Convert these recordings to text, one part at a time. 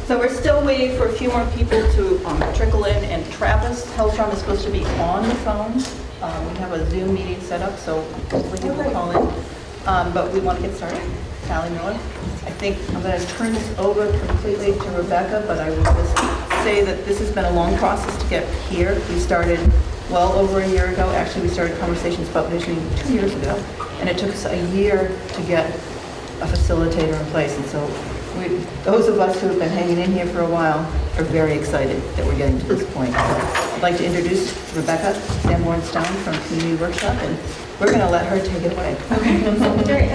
So we're still waiting for a few more people to trickle in, and Travis Hellstrom is supposed to be on the phone. We have a Zoom meeting set up, so hopefully he will call in. But we want to get started. Sally Miller. I think I'm going to turn this over completely to Rebecca, but I will just say that this has been a long process to get here. We started well over a year ago. Actually, we started conversations about visioning 2 years ago, and it took us a year to get a facilitator in place. And so those of us who have been hanging in here for a while are very excited that we're getting to this point. So I'd like to introduce Rebecca Sanborn-Stone from Community Workshop, and we're going to let her take it away. Okay, great.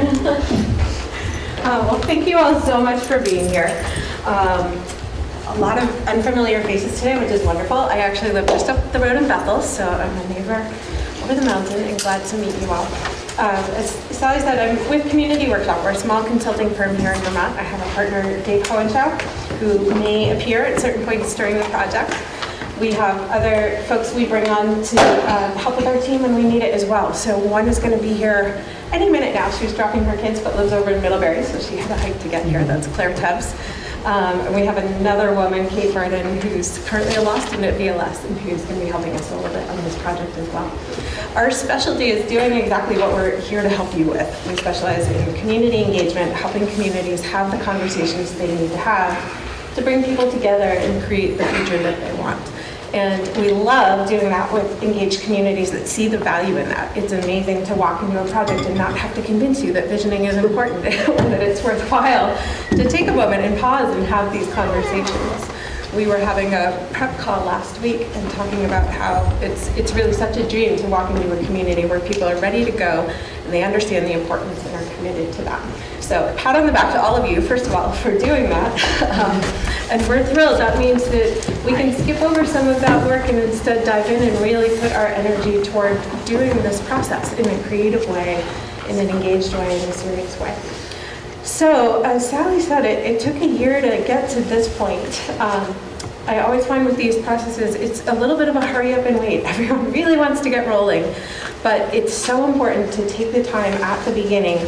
Well, thank you all so much for being here. A lot of unfamiliar faces today, which is wonderful. I actually live just up the road in Bethel, so I'm a neighbor over the mountain and glad to meet you all. As Sally said, I'm with Community Workshop. We're a small consulting firm here in Vermont. I have a partner, Dave Hohenshaw, who may appear at certain points during the project. We have other folks we bring on to help with our team when we need it as well. So one is going to be here any minute now. She's dropping her kids but lives over in Middlebury, so she had a hike to get here. That's Claire Tubbs. And we have another woman, Kate Vernon, who's currently a law student at VLS and who's going to be helping us a little bit on this project as well. Our specialty is doing exactly what we're here to help you with. We specialize in community engagement, helping communities have the conversations they need to have to bring people together and create the future that they want. And we love doing that with engaged communities that see the value in that. It's amazing to walk into a project and not have to convince you that visioning is important or that it's worthwhile to take a moment and pause and have these conversations. We were having a prep call last week and talking about how it's really such a dream to walk into a community where people are ready to go and they understand the importance and are committed to that. So a pat on the back to all of you, first of all, for doing that. And we're thrilled. That means that we can skip over some of that work and instead dive in and really put our energy toward doing this process in a creative way, in an engaged way, in a serious way. So as Sally said, it took a year to get to this point. I always find with these processes, it's a little bit of a hurry up and wait. Everyone really wants to get rolling, but it's so important to take the time at the beginning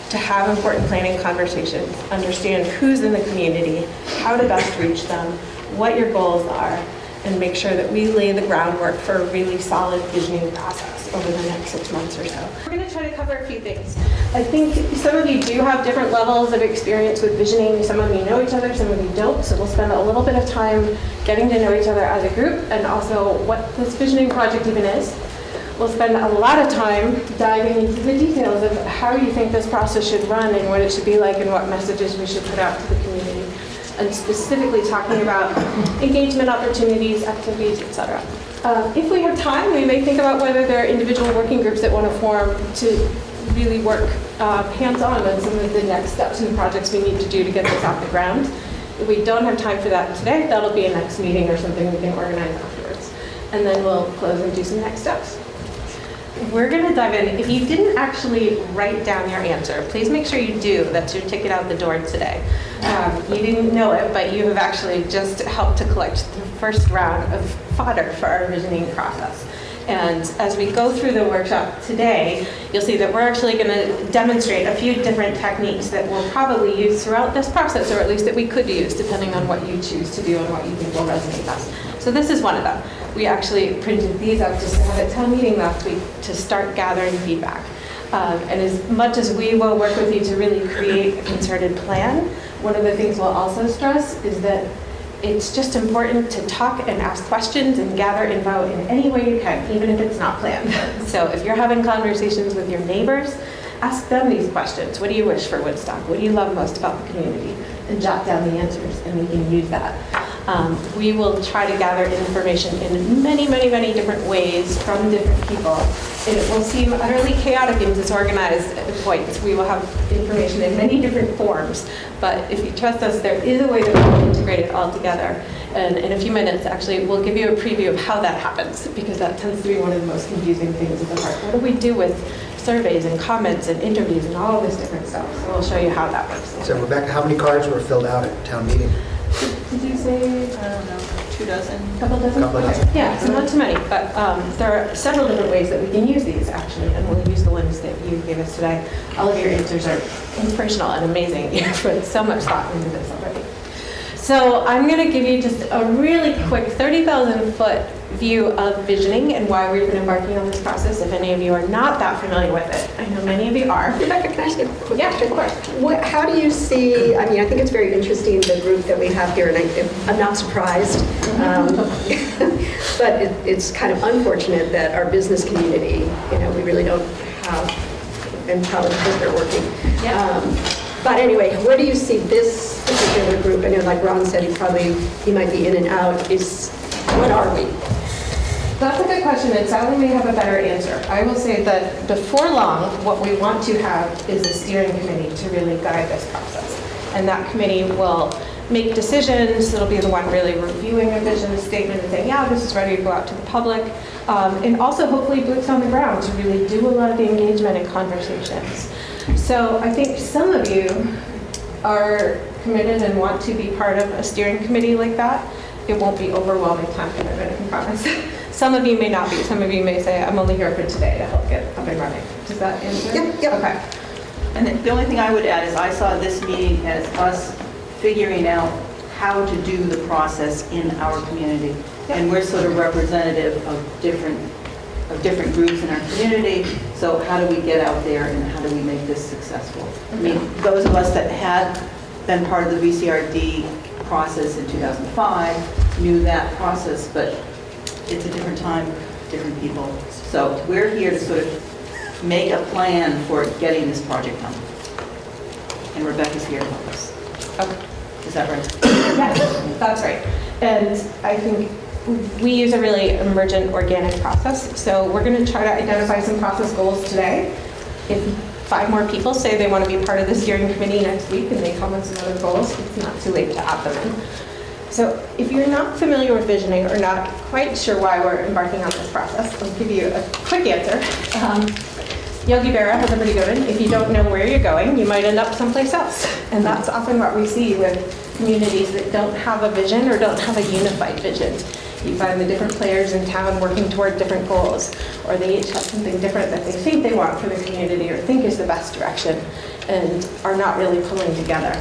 to have important planning conversations, understand who's in the community, how to best reach them, what your goals are, and make sure that we lay the groundwork for a really solid visioning process over the next 6 months or so. We're going to try to cover a few things. I think some of you do have different levels of experience with visioning. Some of you know each other, some of you don't, so we'll spend a little bit of time getting to know each other as a group and also what this visioning project even is. We'll spend a lot of time diving into the details of how you think this process should run and what it should be like and what messages we should put out to the community, and specifically talking about engagement opportunities, activities, etc. If we have time, we may think about whether there are individual working groups that want to form to really work hands-on on some of the next steps and projects we need to do to get this off the ground. If we don't have time for that today, that'll be a next meeting or something we can organize afterwards. And then we'll close and do some next steps. We're going to dive in. If you didn't actually write down your answer, please make sure you do. That's your ticket out the door today. You didn't know it, but you have actually just helped to collect the first round of fodder for our visioning process. And as we go through the workshop today, you'll see that we're actually going to demonstrate a few different techniques that we'll probably use throughout this process, or at least that we could use, depending on what you choose to do and what you think will resonate best. So this is one of them. We actually printed these out just to have at town meeting last week to start gathering feedback. And as much as we will work with you to really create a concerted plan, one of the things we'll also stress is that it's just important to talk and ask questions and gather info in any way you can, even if it's not planned. So if you're having conversations with your neighbors, ask them these questions. What do you wish for Woodstock? What do you love most about the community? And jot down the answers, and we can use that. We will try to gather information in many, many, many different ways from different people. It will seem utterly chaotic and disorganized at points. We will have information in many different forms, but if you trust us, there is a way that we can integrate it all together. And in a few minutes, actually, we'll give you a preview of how that happens, because that tends to be one of the most confusing things at the heart. What do we do with surveys and comments and interviews and all this different stuff? So we'll show you how that works. So Rebecca, how many cards were filled out at town meeting? Did you say, I don't know, 2 dozen? Couple dozen? Couple dozen. Okay. Yeah, so not too many, but there are several different ways that we can use these actually, and we'll use the ones that you gave us today. All of your answers are inspirational and amazing. You've put so much thought into this already. So I'm going to give you just a really quick 30,000 foot view of visioning and why we've been embarking on this process. If any of you are not that familiar with it, I know many of you are. Rebecca, can I ask you a quick Yeah, question? of course. How do you see, I mean, I think it's very interesting, the group that we have here, and I'm not surprised. But it's kind of unfortunate that our business community, we really don't have, and probably because they're working. Yeah. But anyway, where do you see this particular group? I know, like Ron said, he might be in and out. What are we? That's a good question, and Sally may have a better answer. I will say that before long, what we want to have is a steering committee to really guide this process. And that committee will make decisions. It'll be the one really reviewing a vision statement and saying, yeah, this is ready to go out to the public. And also hopefully boots on the ground to really do a lot of the engagement and conversations. So I think some of you are committed and want to be part of a steering committee like that. It won't be overwhelming time commitment, I can promise. Some of you may not be. Some of you may say, I'm only here for today to help get up and running. Does that answer? Yep. Okay. And the only thing I would add is I saw this meeting as us figuring out how to do the process in our community. And we're sort of representative of different groups in our community. So how do we get out there and how do we make this successful? I mean, those of us that had been part of the VCRD process in 2005 knew that process, but it's a different time, different people. So we're here to sort of make a plan for getting this project done. And Rebecca's here to help us. Okay. Is that right? Yes, that's right. And I think we use a really emergent organic process. So we're going to try to identify some process goals today. If 5 more people say they want to be part of the steering committee next week and they come with some other goals, it's not too late to add them in. So if you're not familiar with visioning or not quite sure why we're embarking on this process, I'll give you a quick answer. Yogi Berra has a pretty good one. If you don't know where you're going, you might end up someplace else. And that's often what we see with communities that don't have a vision or don't have a unified vision. You find the different players in town working toward different goals, or they each have something different that they think they want for the community or think is the best direction and are not really pulling together.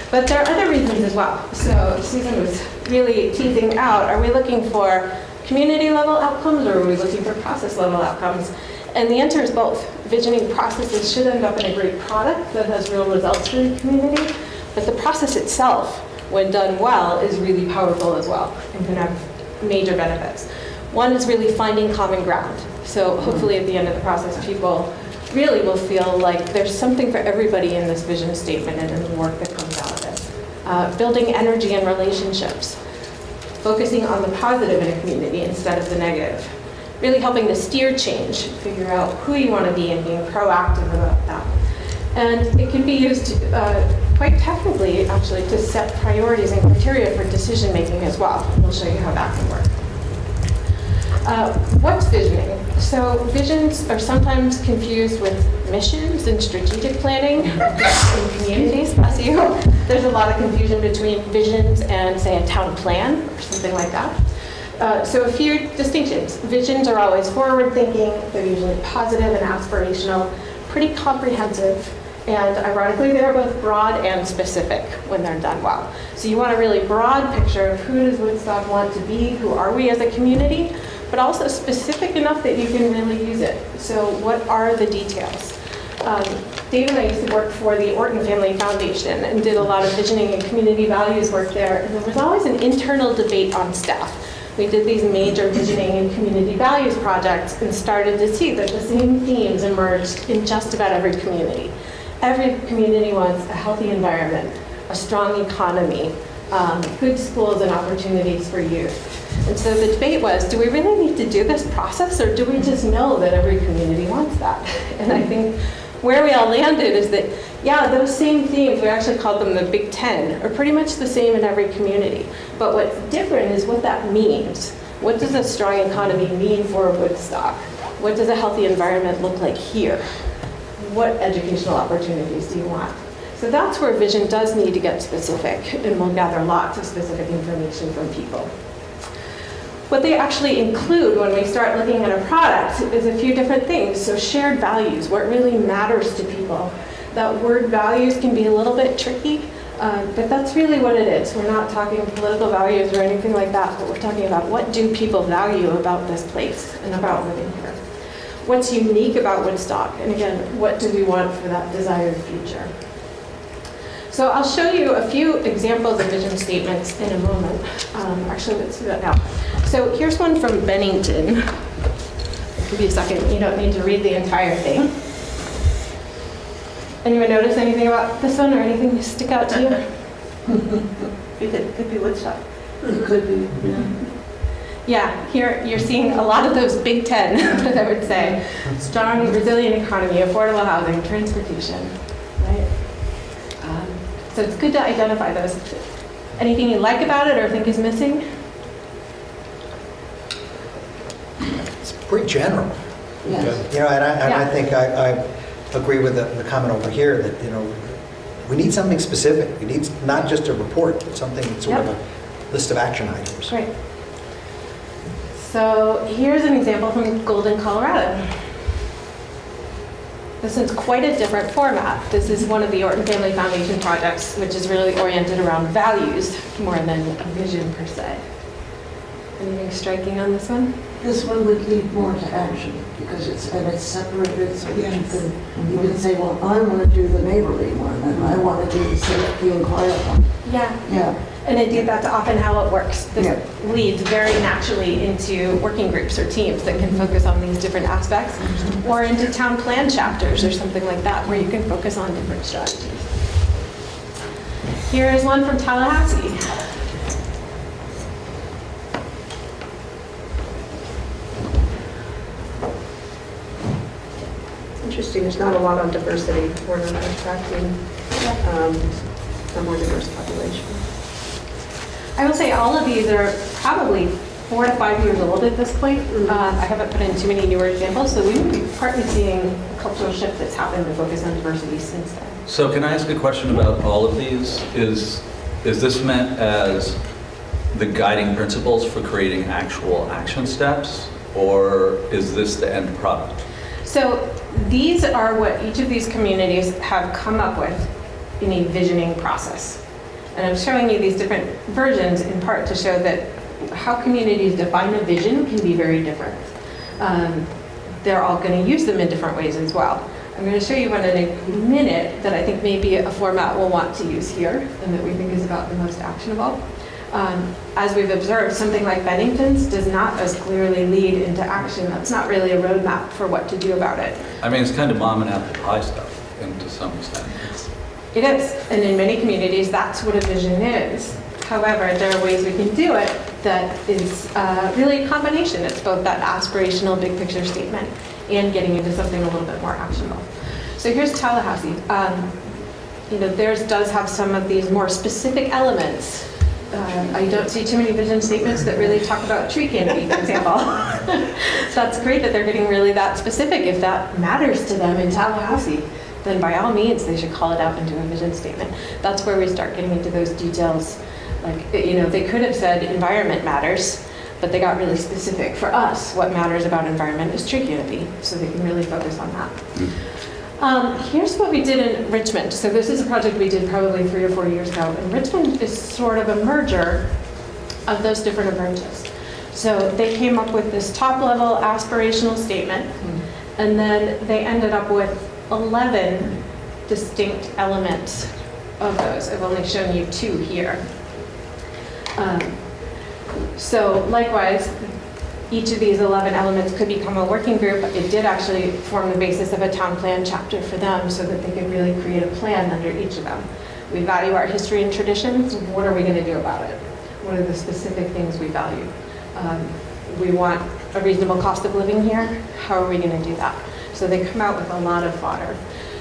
But there are other reasons as well. So Susan was really teasing out, are we looking for community level outcomes or are we looking for process level outcomes? And the answer is both. Visioning processes should end up in a great product that has real results for the community, but the process itself, when done well, is really powerful as well and can have major benefits. One is really finding common ground. So hopefully at the end of the process, people really will feel like there's something for everybody in this vision statement and in the work that comes out of it. Building energy and relationships. Focusing on the positive in a community instead of the negative. Really helping to steer change, figure out who you want to be and being proactive about that. And it can be used quite technically, actually, to set priorities and criteria for decision making as well. And we'll show you how that can work. What's visioning? So visions are sometimes confused with missions and strategic planning in communities. Bless you. There's a lot of confusion between visions and, say, a town plan or something like that. So a few distinctions. Visions are always forward-thinking. They're usually positive and aspirational, pretty comprehensive, and ironically, they're both broad and specific when they're done well. So you want a really broad picture of who does Woodstock want to be, who are we as a community, but also specific enough that you can really use it. So what are the details? Dave and I used to work for the Orton Family Foundation and did a lot of visioning and community values work there, and there was always an internal debate on staff. We did these major visioning and community values projects and started to see that the same themes emerged in just about every community. Every community wants a healthy environment, a strong economy, good schools and opportunities for youth. And so the debate was, do we really need to do this process or do we just know that every community wants that? And I think where we all landed is that, yeah, those same themes, we actually called them the Big 10, are pretty much the same in every community. But what's different is what that means. What does a strong economy mean for Woodstock? What does a healthy environment look like here? What educational opportunities do you want? So that's where vision does need to get specific, and we'll gather lots of specific information from people. What they actually include when we start looking at a product is a few different things. So shared values, what really matters to people. That word values can be a little bit tricky. But that's really what it is. We're not talking political values or anything like that, but we're talking about what do people value about this place and about living here. What's unique about Woodstock? And again, what do we want for that desired future? So I'll show you a few examples of vision statements in a moment. Actually, let's do that now. So here's one from Bennington. I'll give you a second. You don't need to read the entire thing. Anyone notice anything about this one or anything stick out to you? It could be Woodstock. It could be, yeah. Yeah, here you're seeing a lot of those big 10, I would say. Strong, resilient economy, affordable housing, transportation, right? So it's good to identify those. Anything you like about it or think is missing? It's pretty general. Yes. You know, and I Yeah. think I agree with the comment over here that, you know, we need something specific. We need not just a report, but something sort of Yep. a list of action items. Great. So here's an example from Golden, Colorado. This is quite a different format. This is one of the Orton Family Foundation projects, which is really oriented around values more than a vision per se. Anything striking on this one? This one would lead more to action because it's separated so that you can say, well, I want to do the neighborly one and I want to do the safety and quiet one. Yeah. Yeah. And indeed, that's often how it works. This Yeah. leads very naturally into working groups or teams that can focus on these different aspects, or into town plan chapters or something like that, where you can focus on different strategies. Here is one from Tallahassee. It's interesting, there's not a lot on diversity. We're not attracting a more diverse population. I will say all of these are probably 4 to 5 years old at this point. I haven't put in too many newer examples, so we would be partly seeing a cultural shift that's happened to focus on diversity since then. So can I ask a question about all of these? Is this meant as the guiding principles for creating actual action steps, or is this the end product? So these are what each of these communities have come up with in a visioning process. And I'm showing you these different versions in part to show that how communities define a vision can be very different. They're all going to use them in different ways as well. I'm going to show you one in a minute that I think may be a format we'll want to use here and that we think is about the most actionable. As we've observed, something like Bennington's does not as clearly lead into action. That's not really a roadmap for what to do about it. I mean, it's kind of mom and apple pie stuff, and to some extent. It is, and in many communities, that's what a vision is. However, there are ways we can do it that is really a combination. It's both that aspirational big picture statement and getting into something a little bit more actionable. So here's Tallahassee. Theirs does have some of these more specific elements. I don't see too many vision statements that really talk about tree canopy, for example. So that's great that they're getting really that specific. If that matters to them in Tallahassee, then by all means, they should call it out into a vision statement. That's where we start getting into those details. Like, they could have said environment matters, but they got really specific. For us, what matters about environment is tree canopy, so they can really focus on that. Here's what we did in Richmond. So this is a project we did probably 3 or 4 years ago. And Richmond is sort of a merger of those different approaches. So they came up with this top-level aspirational statement, and then they ended up with 11 distinct elements of those. I've only shown you 2 here. So likewise, each of these 11 elements could become a working group. It did actually form the basis of a town plan chapter for them so that they could really create a plan under each of them. We value our history and traditions. What are we going to do about it? What are the specific things we value? We want a reasonable cost of living here. How are we going to do that? So they come out with a lot of fodder.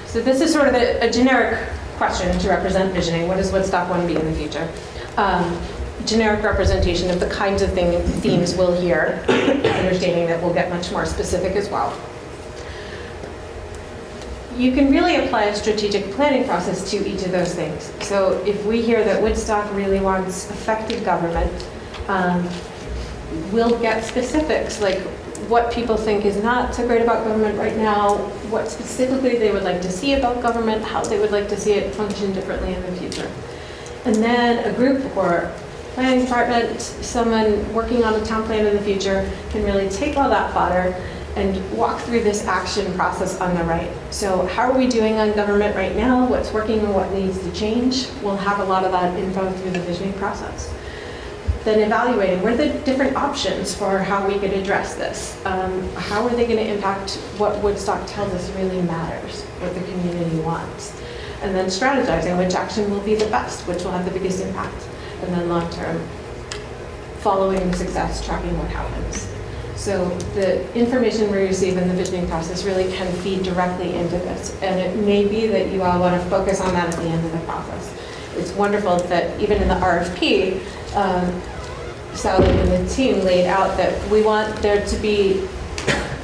So this is sort of a generic question to represent visioning. What does Woodstock 1 be in the future? Generic representation of the kinds of themes we'll hear, understanding that we'll get much more specific as well. You can really apply a strategic planning process to each of those things. So if we hear that Woodstock really wants effective government, we'll get specifics, like what people think is not so great about government right now, what specifically they would like to see about government, how they would like to see it function differently in the future. And then a group or planning department, someone working on a town plan in the future can really take all that fodder and walk through this action process on the right. So how are we doing on government right now? What's working and what needs to change? We'll have a lot of that info through the visioning process. Then evaluating, what are the different options for how we could address this? How are they going to impact what Woodstock tells us really matters, what the community wants? And then strategizing which action will be the best, which will have the biggest impact. And then long-term, following the success, tracking what happens. So the information we receive in the visioning process really can feed directly into this. And it may be that you all want to focus on that at the end of the process. It's wonderful that even in the RFP, Sally and the team laid out that we want there to be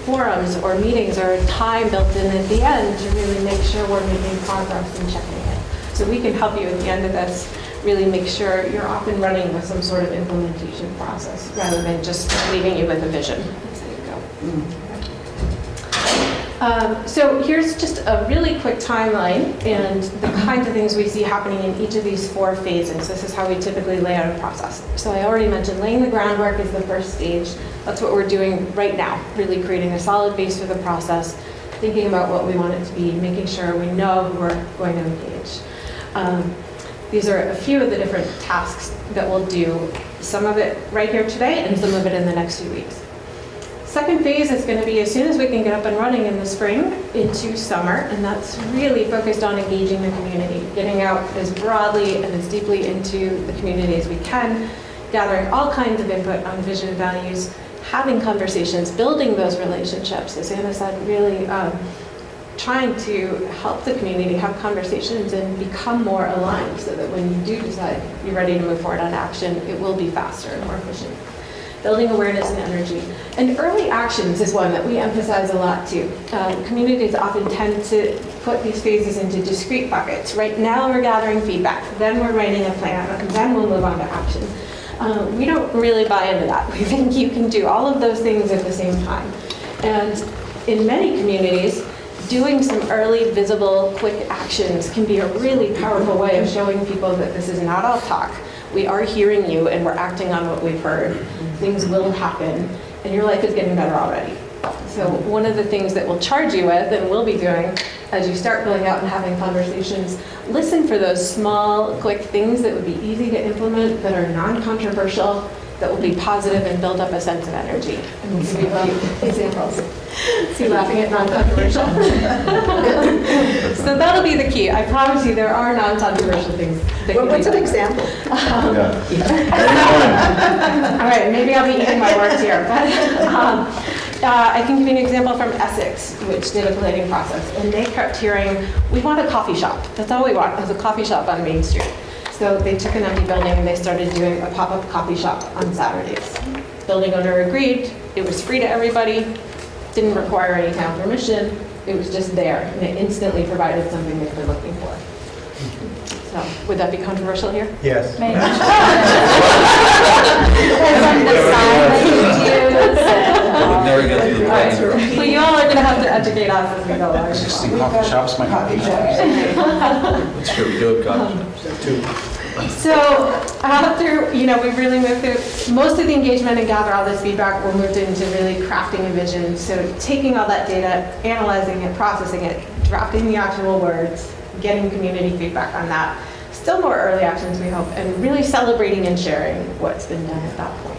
forums or meetings or time built in at the end to really make sure we're making progress and checking it. So we can help you at the end of this really make sure you're off and running with some sort of implementation process rather than just leaving you with a vision. There you go. So here's just a really quick timeline and the kinds of things we see happening in each of these 4 phases. This is how we typically lay out a process. So I already mentioned laying the groundwork is the first stage. That's what we're doing right now, really creating a solid base for the process, thinking about what we want it to be, making sure we know who we're going to engage. These are a few of the different tasks that we'll do, some of it right here today and some of it in the next few weeks. Second phase is going to be as soon as we can get up and running in the spring into summer, and that's really focused on engaging the community, getting out as broadly and as deeply into the community as we can, gathering all kinds of input on vision and values, having conversations, building those relationships, as Anna said, really trying to help the community have conversations and become more aligned so that when you do decide you're ready to move forward on action, it will be faster and more efficient. Building awareness and energy. And early actions is one that we emphasize a lot too. Communities often tend to put these phases into discrete buckets. Right now we're gathering feedback, then we're writing a plan, and then we'll move on to action. We don't really buy into that. We think you can do all of those things at the same time. And in many communities, doing some early, visible, quick actions can be a really powerful way of showing people that this is not all talk. We are hearing you and we're acting on what we've heard. Things will happen and your life is getting better already. So one of the things that we'll charge you with and we'll be doing as you start going out and having conversations, listen for those small, quick things that would be easy to implement, that are non-controversial, that will be positive and build up a sense of energy. And we'll give you a few examples. See, laughing at non-controversial. So that'll be the key. I promise you there are non-controversial things. What's an example? All right, maybe I'll be eating my words here. But I can give you an example from Essex, which did a planning process. And they kept hearing, we want a coffee shop. That's all we want, is a coffee shop on Main Street. So they took an empty building and they started doing a pop-up coffee shop on Saturdays. Building owner agreed. It was free to everybody. Didn't require any town permission. It was just there, and it instantly provided something they've been looking for. So, would that be controversial here? Yes. Maybe. Would never get to the planning board. Well, you all are going to have to educate us as we go along. Existing coffee shops, my coffee shops. That's true, we do have coffee shops. So after, we've really moved through most of the engagement and gather all this feedback, we're moved into really crafting a vision. So taking all that data, analyzing it, processing it, drafting the actual words, getting community feedback on that. Still more early actions, we hope, and really celebrating and sharing what's been done at that point.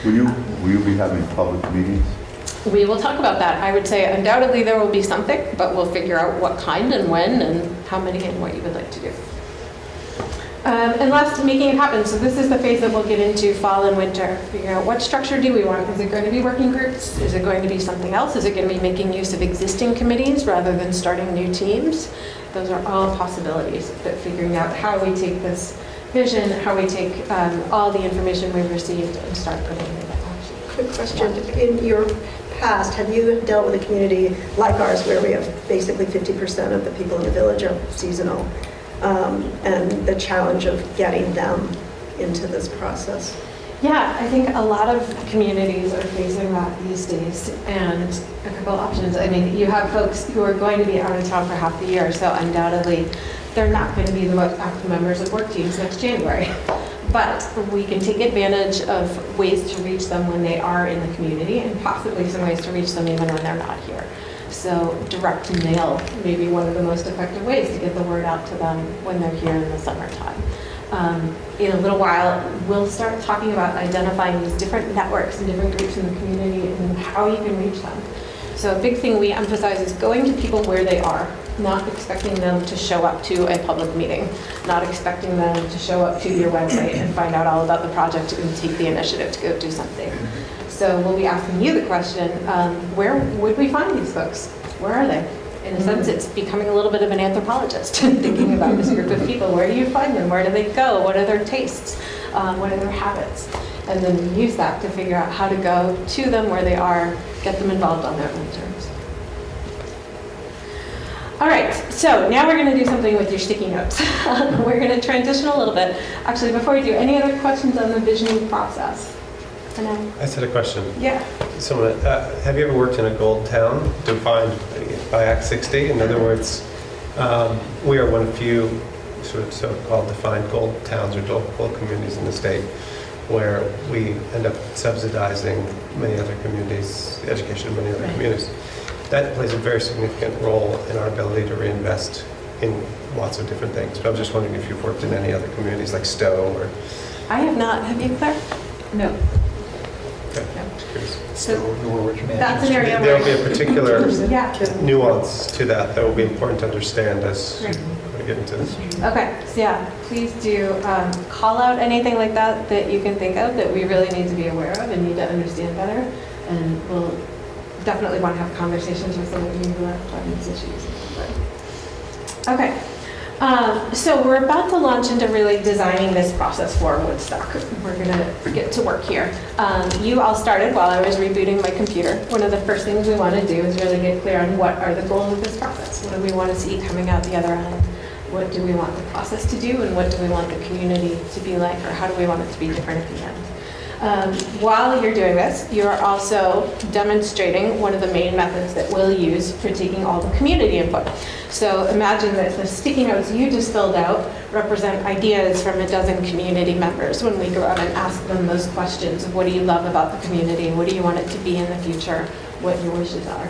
Will you be having public meetings? We will talk about that. I would say undoubtedly there will be something, but we'll figure out what kind and when and how many and what you would like to do. And last, making it happen. So this is the phase that we'll get into fall and winter. Figure out what structure do we want? Is it going to be working groups? Is it going to be something else? Is it going to be making use of existing committees rather than starting new teams? Those are all possibilities, but figuring out how we take this vision, how we take all the information we've received and start putting it into action. Quick question. In your past, have you dealt with a community like ours where we have basically 50% of the people in the village are seasonal? And the challenge of getting them into this process? Yeah, I think a lot of communities are facing that these days, and a couple options. I mean, you have folks who are going to be out of town for half the year, so undoubtedly they're not going to be the most active members of work teams next January. But we can take advantage of ways to reach them when they are in the community, and possibly some ways to reach them even when they're not here. So direct mail may be one of the most effective ways to get the word out to them when they're here in the summertime. In a little while, we'll start talking about identifying these different networks and different groups in the community and how you can reach them. So a big thing we emphasize is going to people where they are, not expecting them to show up to a public meeting, not expecting them to show up to your website and find out all about the project and take the initiative to go do something. So we'll be asking you the question, where would we find these folks? Where are they? In a sense, it's becoming a little bit of an anthropologist, thinking about this group of people. Where do you find them? Where do they go? What are their tastes? What are their habits? And then we use that to figure out how to go to them where they are, get them involved on their own terms. All right, so now we're going to do something with your sticky notes. We're going to transition a little bit. Actually, before we do, any other questions on the visioning process? I just had a question. Yeah. Someone, have you ever worked in a gold town defined by Act 60? In other words, we are one of few sort of so-called defined gold towns or gold communities in the state where we end up subsidizing many other communities, the education of many other communities. That plays a very significant role in our ability to reinvest in lots of different things. But I was just wondering if you've worked in any other communities like Stowe or... I have not. Have you, Claire? No. Okay. So that's an area there will be a particular yeah. nuance to that that will be important to understand as we get into this. Okay, so yeah, please do call out anything like that that you can think of that we really need to be aware of and need to understand better. And we'll definitely want to have conversations with some of you who are on these issues. Okay. So we're about to launch into really designing this process for Woodstock. We're going to get to work here. You all started while I was rebooting my computer. One of the first things we want to do is really get clear on what are the goals of this process. What do we want to see coming out the other end? What do we want the process to do, and what do we want the community to be like, or how do we want it to be different at the end? While you're doing this, you're also demonstrating one of the main methods that we'll use for taking all the community input. So imagine that the sticky notes you just filled out represent ideas from a dozen community members when we go out and ask them those questions of what do you love about the community, what do you want it to be in the future, what your wishes are.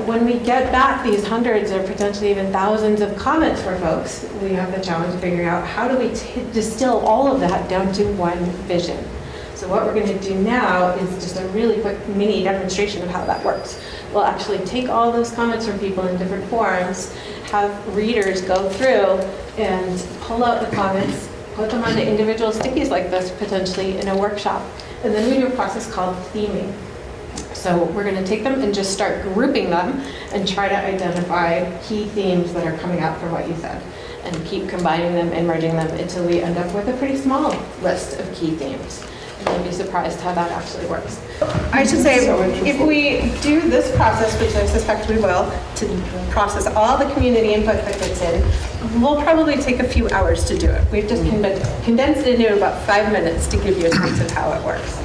When we get back these hundreds or potentially even thousands of comments for folks, we have the challenge of figuring out how do we distill all of that down to one vision. So what we're going to do now is just a really quick mini demonstration of how that works. We'll actually take all those comments from people in different forums, have readers go through and pull out the comments, put them onto individual stickies like this potentially in a workshop, and then we do a process called theming. So we're going to take them and just start grouping them and try to identify key themes that are coming out from what you said and keep combining them and merging them until we end up with a pretty small list of key themes. And you'll be surprised how that actually works. I should say, if we do this process, which I suspect we will, to process all the community input that gets in, we'll probably take a few hours to do it. We've just condensed it into about 5 minutes to give you a sense of how it works.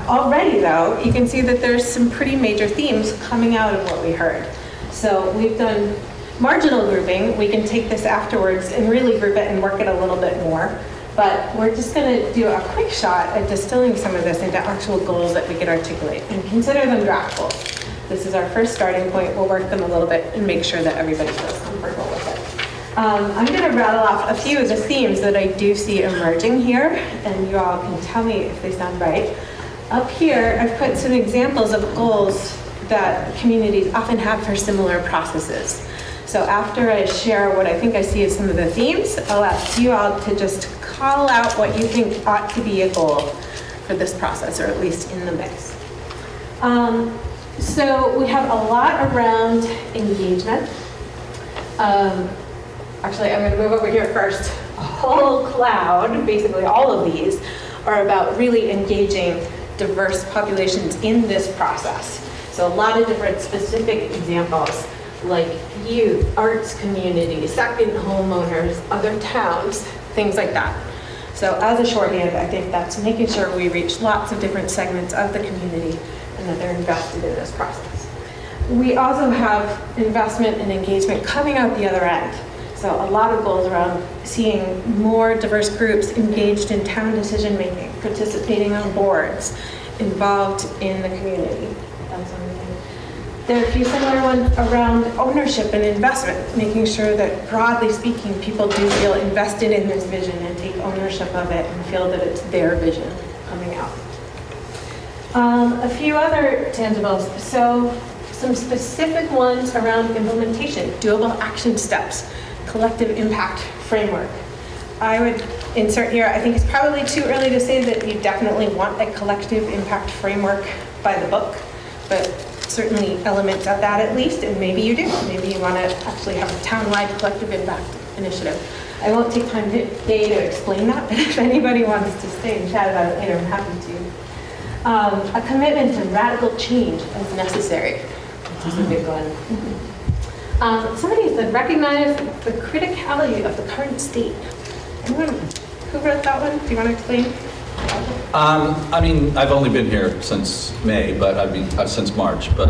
Already, though, you can see that there's some pretty major themes coming out of what we heard. So we've done marginal grouping. We can take this afterwards and really group it and work it a little bit more. But we're just going to do a quick shot at distilling some of this into actual goals that we can articulate and consider them draft goals. This is our first starting point. We'll work them a little bit and make sure that everybody feels comfortable with it. I'm going to rattle off a few of the themes that I do see emerging here, and you all can tell me if they sound right. Up here, I've put some examples of goals that communities often have for similar processes. So after I share what I think I see as some of the themes, I'll ask you all to just call out what you think ought to be a goal for this process, or at least in the mix. So we have a lot around engagement. Actually, I'm going to move over here first. A whole cloud, basically all of these, are about really engaging diverse populations in this process. So a lot of different specific examples, like youth, arts communities, second homeowners, other towns, things like that. So as a shorthand, I think that's making sure we reach lots of different segments of the community and that they're invested in this process. We also have investment and engagement coming out the other end. So a lot of goals around seeing more diverse groups engaged in town decision-making, participating on boards, involved in the community. That's something. There are a few similar ones around ownership and investment, making sure that broadly speaking, people do feel invested in this vision and take ownership of it and feel that it's their vision coming out. A few other tangibles. So some specific ones around implementation, doable action steps, collective impact framework. I would insert here, I think it's probably too early to say that you definitely want a collective impact framework by the book, but certainly elements of that at least, and maybe you do. Maybe you want to actually have a town-wide collective impact initiative. I won't take time today to explain that, but if anybody wants to stay and chat about it later, I'm happy to. A commitment to radical change as necessary, which is a big one. Somebody said, recognize the criticality of the current state. Anyone who wrote that one? Do you want to explain? I mean, I've only been here since May, but I mean, since March, but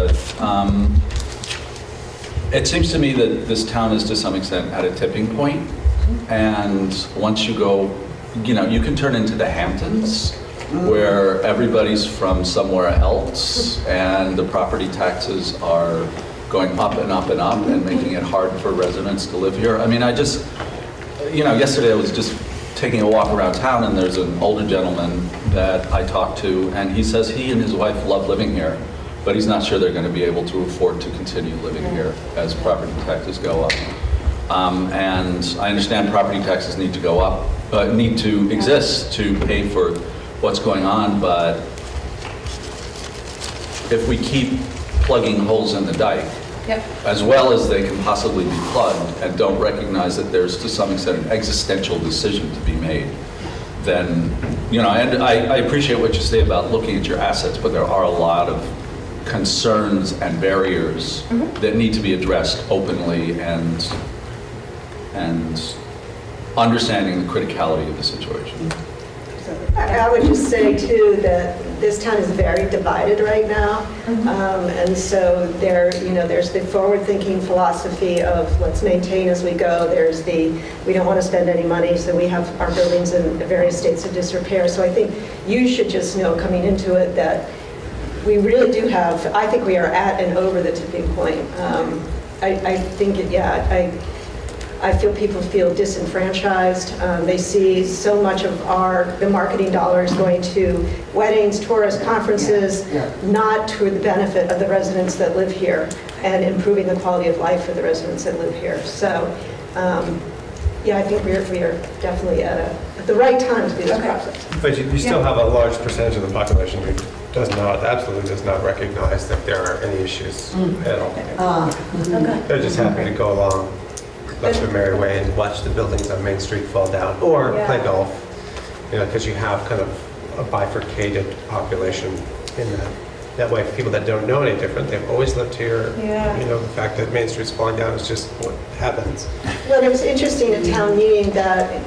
it seems to me that this town is to some extent at a tipping point. And once you go, you know, you can turn into the Hamptons, where everybody's from somewhere else, and the property taxes are going up and up and up and making it hard for residents to live here. I mean, I just, you know, yesterday I was just taking a walk around town, and there's an older gentleman that I talked to, and he says he and his wife love living here, but he's not sure they're going to be able to afford to continue living here as property taxes go up. And I understand property taxes need to go up, need to exist to pay for what's going on, but if we keep plugging holes in the dike, as well as they can possibly be plugged, and don't recognize that there's to some extent an existential decision to be made, then, you know, and I appreciate what you say about looking at your assets, but there are a lot of concerns and barriers that need to be addressed openly, and understanding the criticality of the situation. I would just say too that this town is very divided right now, and so there's the forward-thinking philosophy of let's maintain as we go. There's the we don't want to spend any money, so we have our buildings in various states of disrepair. So I think you should just know coming into it that we really do have. I think we are at and over the tipping point. I think I feel people feel disenfranchised. They see so much of the marketing dollars going to weddings, tourist conferences, not to the benefit of the residents that live here and improving the quality of life for the residents that live here. So, I think we are definitely at the right time to do this process. But you still have a large percentage of the population who absolutely does not recognize that there are any issues at all. They're just happy to go along, let their merry way, and watch the buildings on Main Street fall down, or play golf, you know, because you have kind of a bifurcated population in that. That way, people that don't know any different, they've always lived here. You know, the fact that Main Street's falling down is just what happens. Well, it was interesting at town meeting that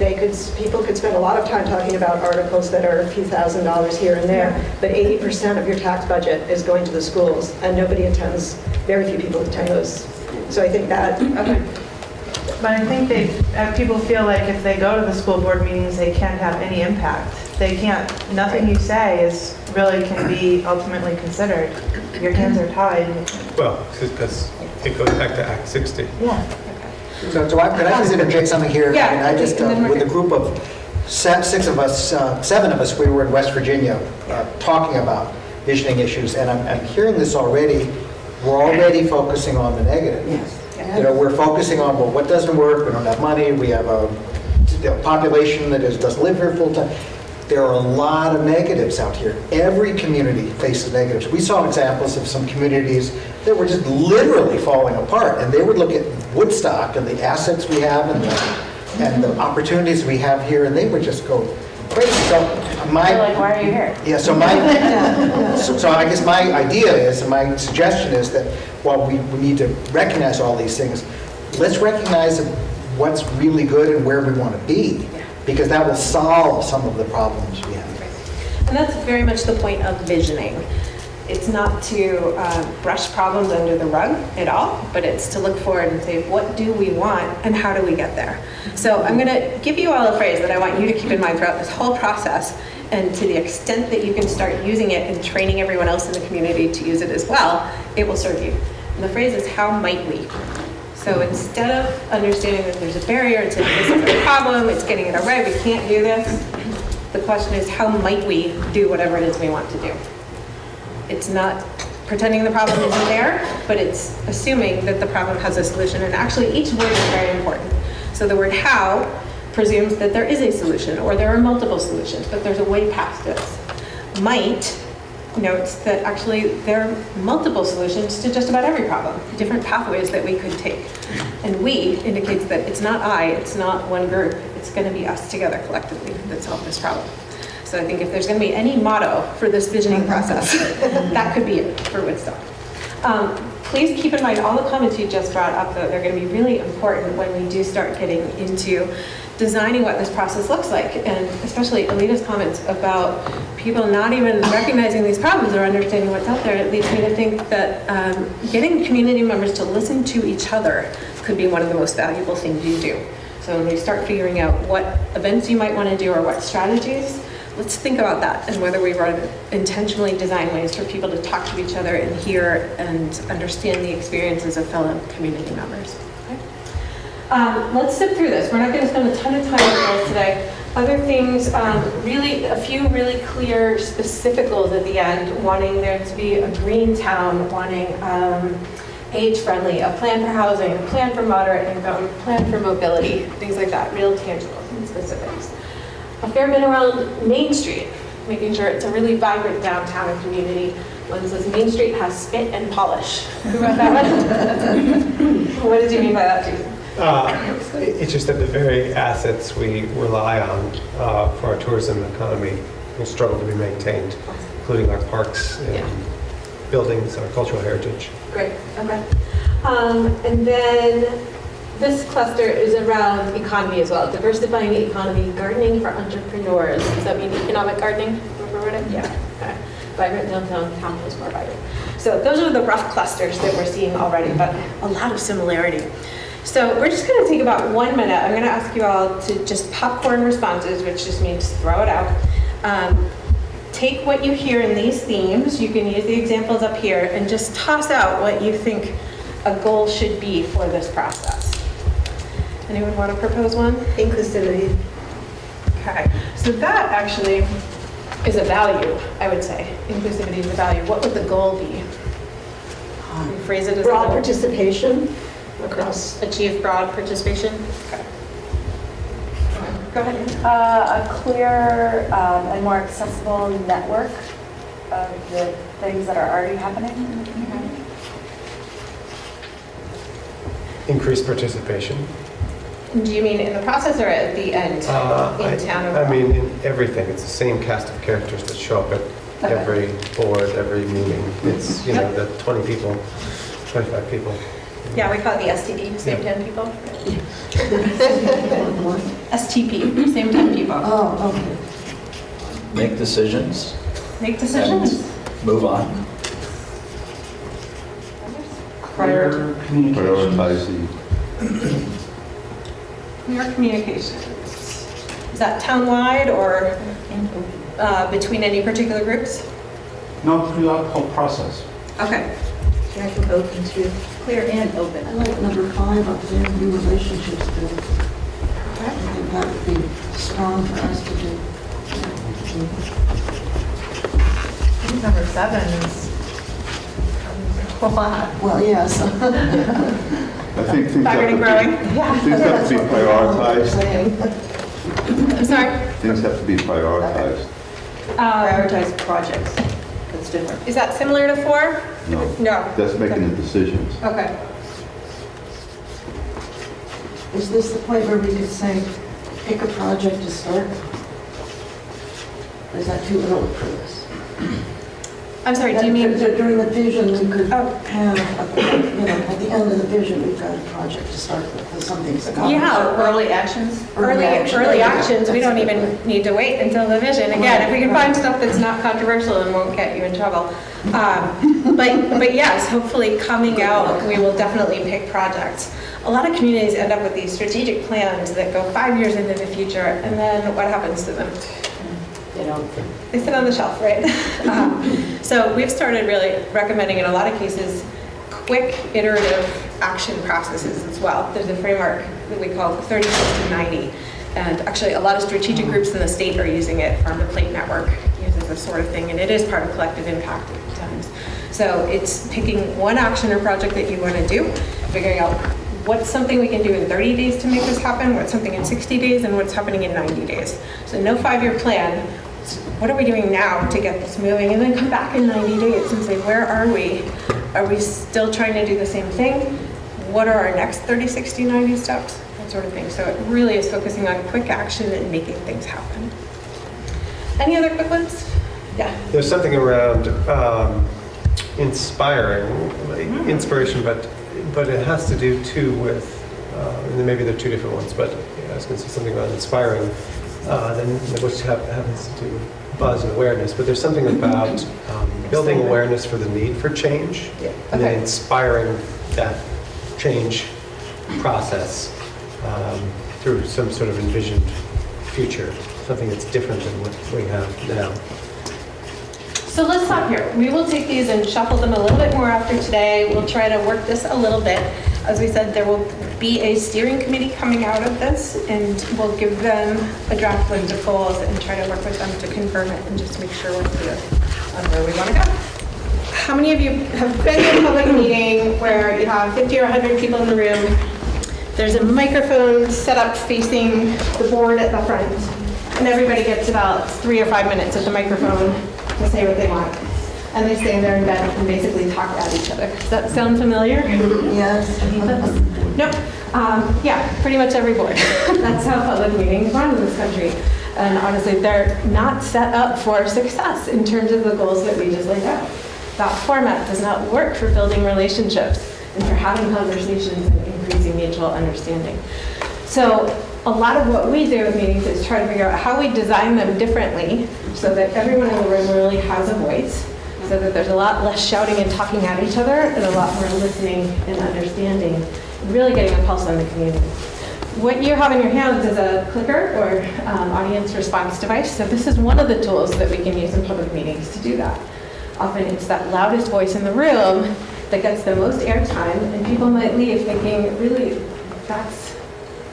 people could spend a lot of time talking about articles that are a few $1,000s here and there, but 80% of your tax budget is going to the schools, and very few people attend those. So I think that. But I think people feel like if they go to the school board meetings, they can't have any impact. They can't, nothing you say can be ultimately considered. Your hands are tied. Well, because it goes back to Act 60. So could I just interject something here? Yeah. I mean, I just, with a group of seven of us, we were in West Virginia talking about visioning issues, and I'm hearing this already. We're already focusing on the negative. Yes. You know, we're focusing on, well, what doesn't work? We don't have money. We have a population that doesn't live here full time. There are a lot of negatives out here. Every community faces negatives. We saw examples of some communities that were just literally falling apart, and they would look at Woodstock and the assets we have and the opportunities we have here, and they would just go crazy. So They're like, why are you here? Yeah, so so I guess my idea is, and my suggestion is that while we need to recognize all these things, let's recognize what's really good and where we want to be. because that will solve some of the problems we have. And that's very much the point of visioning. It's not to brush problems under the rug at all, but it's to look forward and say, what do we want and how do we get there? So I'm going to give you all a phrase that I want you to keep in mind throughout this whole process, and to the extent that you can start using it and training everyone else in the community to use it as well, it will serve you. And the phrase is, how might we? So instead of understanding that there's a barrier, it's this is a problem, it's getting it right, we can't do this, the question is, how might we do whatever it is we want to do? It's not pretending the problem isn't there, but it's assuming that the problem has a solution. And actually, each word is very important. So the word how presumes that there is a solution, or there are multiple solutions, but there's a way past this. Might notes that actually there are multiple solutions to just about every problem, different pathways that we could take. And we indicates that it's not I, it's not one group, it's going to be us together collectively that solve this problem. So I think if there's going to be any motto for this visioning process, that could be it for Woodstock. Please keep in mind all the comments you just brought up, though. They're going to be really important when we do start getting into designing what this process looks like, and especially Alita's comments about people not even recognizing these problems or understanding what's out there. It leads me to think that getting community members to listen to each other could be one of the most valuable things you do. So when we start figuring out what events you might want to do or what strategies, let's think about that and whether we want to intentionally design ways for people to talk to each other and hear and understand the experiences of fellow community members. Okay? Let's zip through this. We're not going to spend a ton of time on this today. Other things, really, a few really clear specific goals at the end, wanting there to be a green town, wanting age-friendly, a plan for housing, a plan for moderate income, a plan for mobility, things like that, real tangible specifics. A fair bit around Main Street, making sure it's a really vibrant downtown and community. One says Main Street has spit and polish. Who wrote that one? What did you mean by that, Jason? It's just that the very assets we rely on for our tourism economy will struggle to be maintained, including our parks and buildings, our cultural heritage. Great, okay. And then this cluster is around economy as well, diversifying the economy, gardening for entrepreneurs. Does that mean economic gardening? Whoever wrote it? Yeah, okay. Vibrant downtown, town is more vibrant. So those are the rough clusters that we're seeing already, but a lot of similarity. So we're just going to take about 1 minute. I'm going to ask you all to just popcorn responses, which just means throw it out. Take what you hear in these themes, you can use the examples up here, and just toss out what you think a goal should be for this process. Anyone want to propose one? Inclusivity. Okay, so that actually is a value, I would say. Inclusivity is a value. What would the goal be? Phrase it as Broad a goal. participation across. Achieve broad participation. Okay. Go ahead. A clear and more accessible network of the things that are already happening in the community. Increased participation. Do you mean in the process or at the end? In town overall? I mean, in everything. It's the same cast of characters that show up at every board, every meeting. It's, the 20 people, 25 people. Yeah, we call it the STP, same 10 people. What? STP, same 10 people. Oh, okay. Make decisions. Make decisions. And move on. Clear communication. Prioritize the Clear communications. Is that townwide or between any particular groups? No, throughout the whole process. Okay. I think open too. Clear and open. I like number 5 up there, new relationships built. I think that would be strong for us to do. I think number 7 is a lot. Well, yes. I think things Vibrant and growing. things have to be prioritized. I'm sorry. Things have to be prioritized. Prioritize projects. That's different. Is that similar to 4? No. No. That's making the decisions. Okay. Is this the point where we could say, pick a project to start? Or is that too early for this? I'm sorry, do you mean? During the vision, we could Oh. have, at the end of the vision, we've got a project to start with something's accomplished. Yeah. Early actions? Early actions, we don't even need to wait until the vision. Again, if we can find stuff that's not controversial and won't get you in trouble. But yes, hopefully coming out, we will definitely pick projects. A lot of communities end up with these strategic plans that go 5 years into the future, and then what happens to them? They sit on the shelf, right? So we've started really recommending, in a lot of cases, quick iterative action processes as well. There's a framework that we call 30, 60, 90. And actually, a lot of strategic groups in the state are using it. Farm to Plate Network uses this sort of thing, and it is part of collective impact at times. So it's picking one action or project that you want to do, figuring out what's something we can do in 30 days to make this happen, what's something in 60 days, and what's happening in 90 days. So no 5-year plan. What are we doing now to get this moving? And then come back in 90 days and say, where are we? Are we still trying to do the same thing? What are our next 30, 60, 90 steps? That sort of thing. So it really is focusing on quick action and making things happen. Any other quick ones? Yeah. There's something around inspiring, inspiration, but it has to do too with, and maybe they're two different ones, but I was going to say something about inspiring, then which happens to do with buzz and awareness, but there's something about building awareness for the need for change, and then inspiring that change process through some sort of envisioned future, something that's different than what we have now. So let's stop here. We will take these and shuffle them a little bit more after today. We'll try to work this a little bit. As we said, there will be a steering committee coming out of this, and we'll give them a draft list of goals and try to work with them to confirm it and just make sure we're clear on where we want to go. How many of you have been in a public meeting where you have 50 or 100 people in the room? There's a microphone set up facing the board at the front, and everybody gets about 3 or 5 minutes at the microphone to say what they want. And they stand there in bed and basically talk at each other. Does that sound familiar? Yes. Nope. Yeah, pretty much every board. That's how public meetings run in this country. And honestly, they're not set up for success in terms of the goals that we just laid out. That format does not work for building relationships and for having conversations and increasing mutual understanding. So a lot of what we do with meetings is try to figure out how we design them differently so that everyone in the room really has a voice, so that there's a lot less shouting and talking at each other and a lot more listening and understanding, and really getting a pulse on the community. What you have in your hands is a clicker or audience response device. So this is one of the tools that we can use in public meetings to do that. Often it's that loudest voice in the room that gets the most airtime, and people might leave thinking, really, that's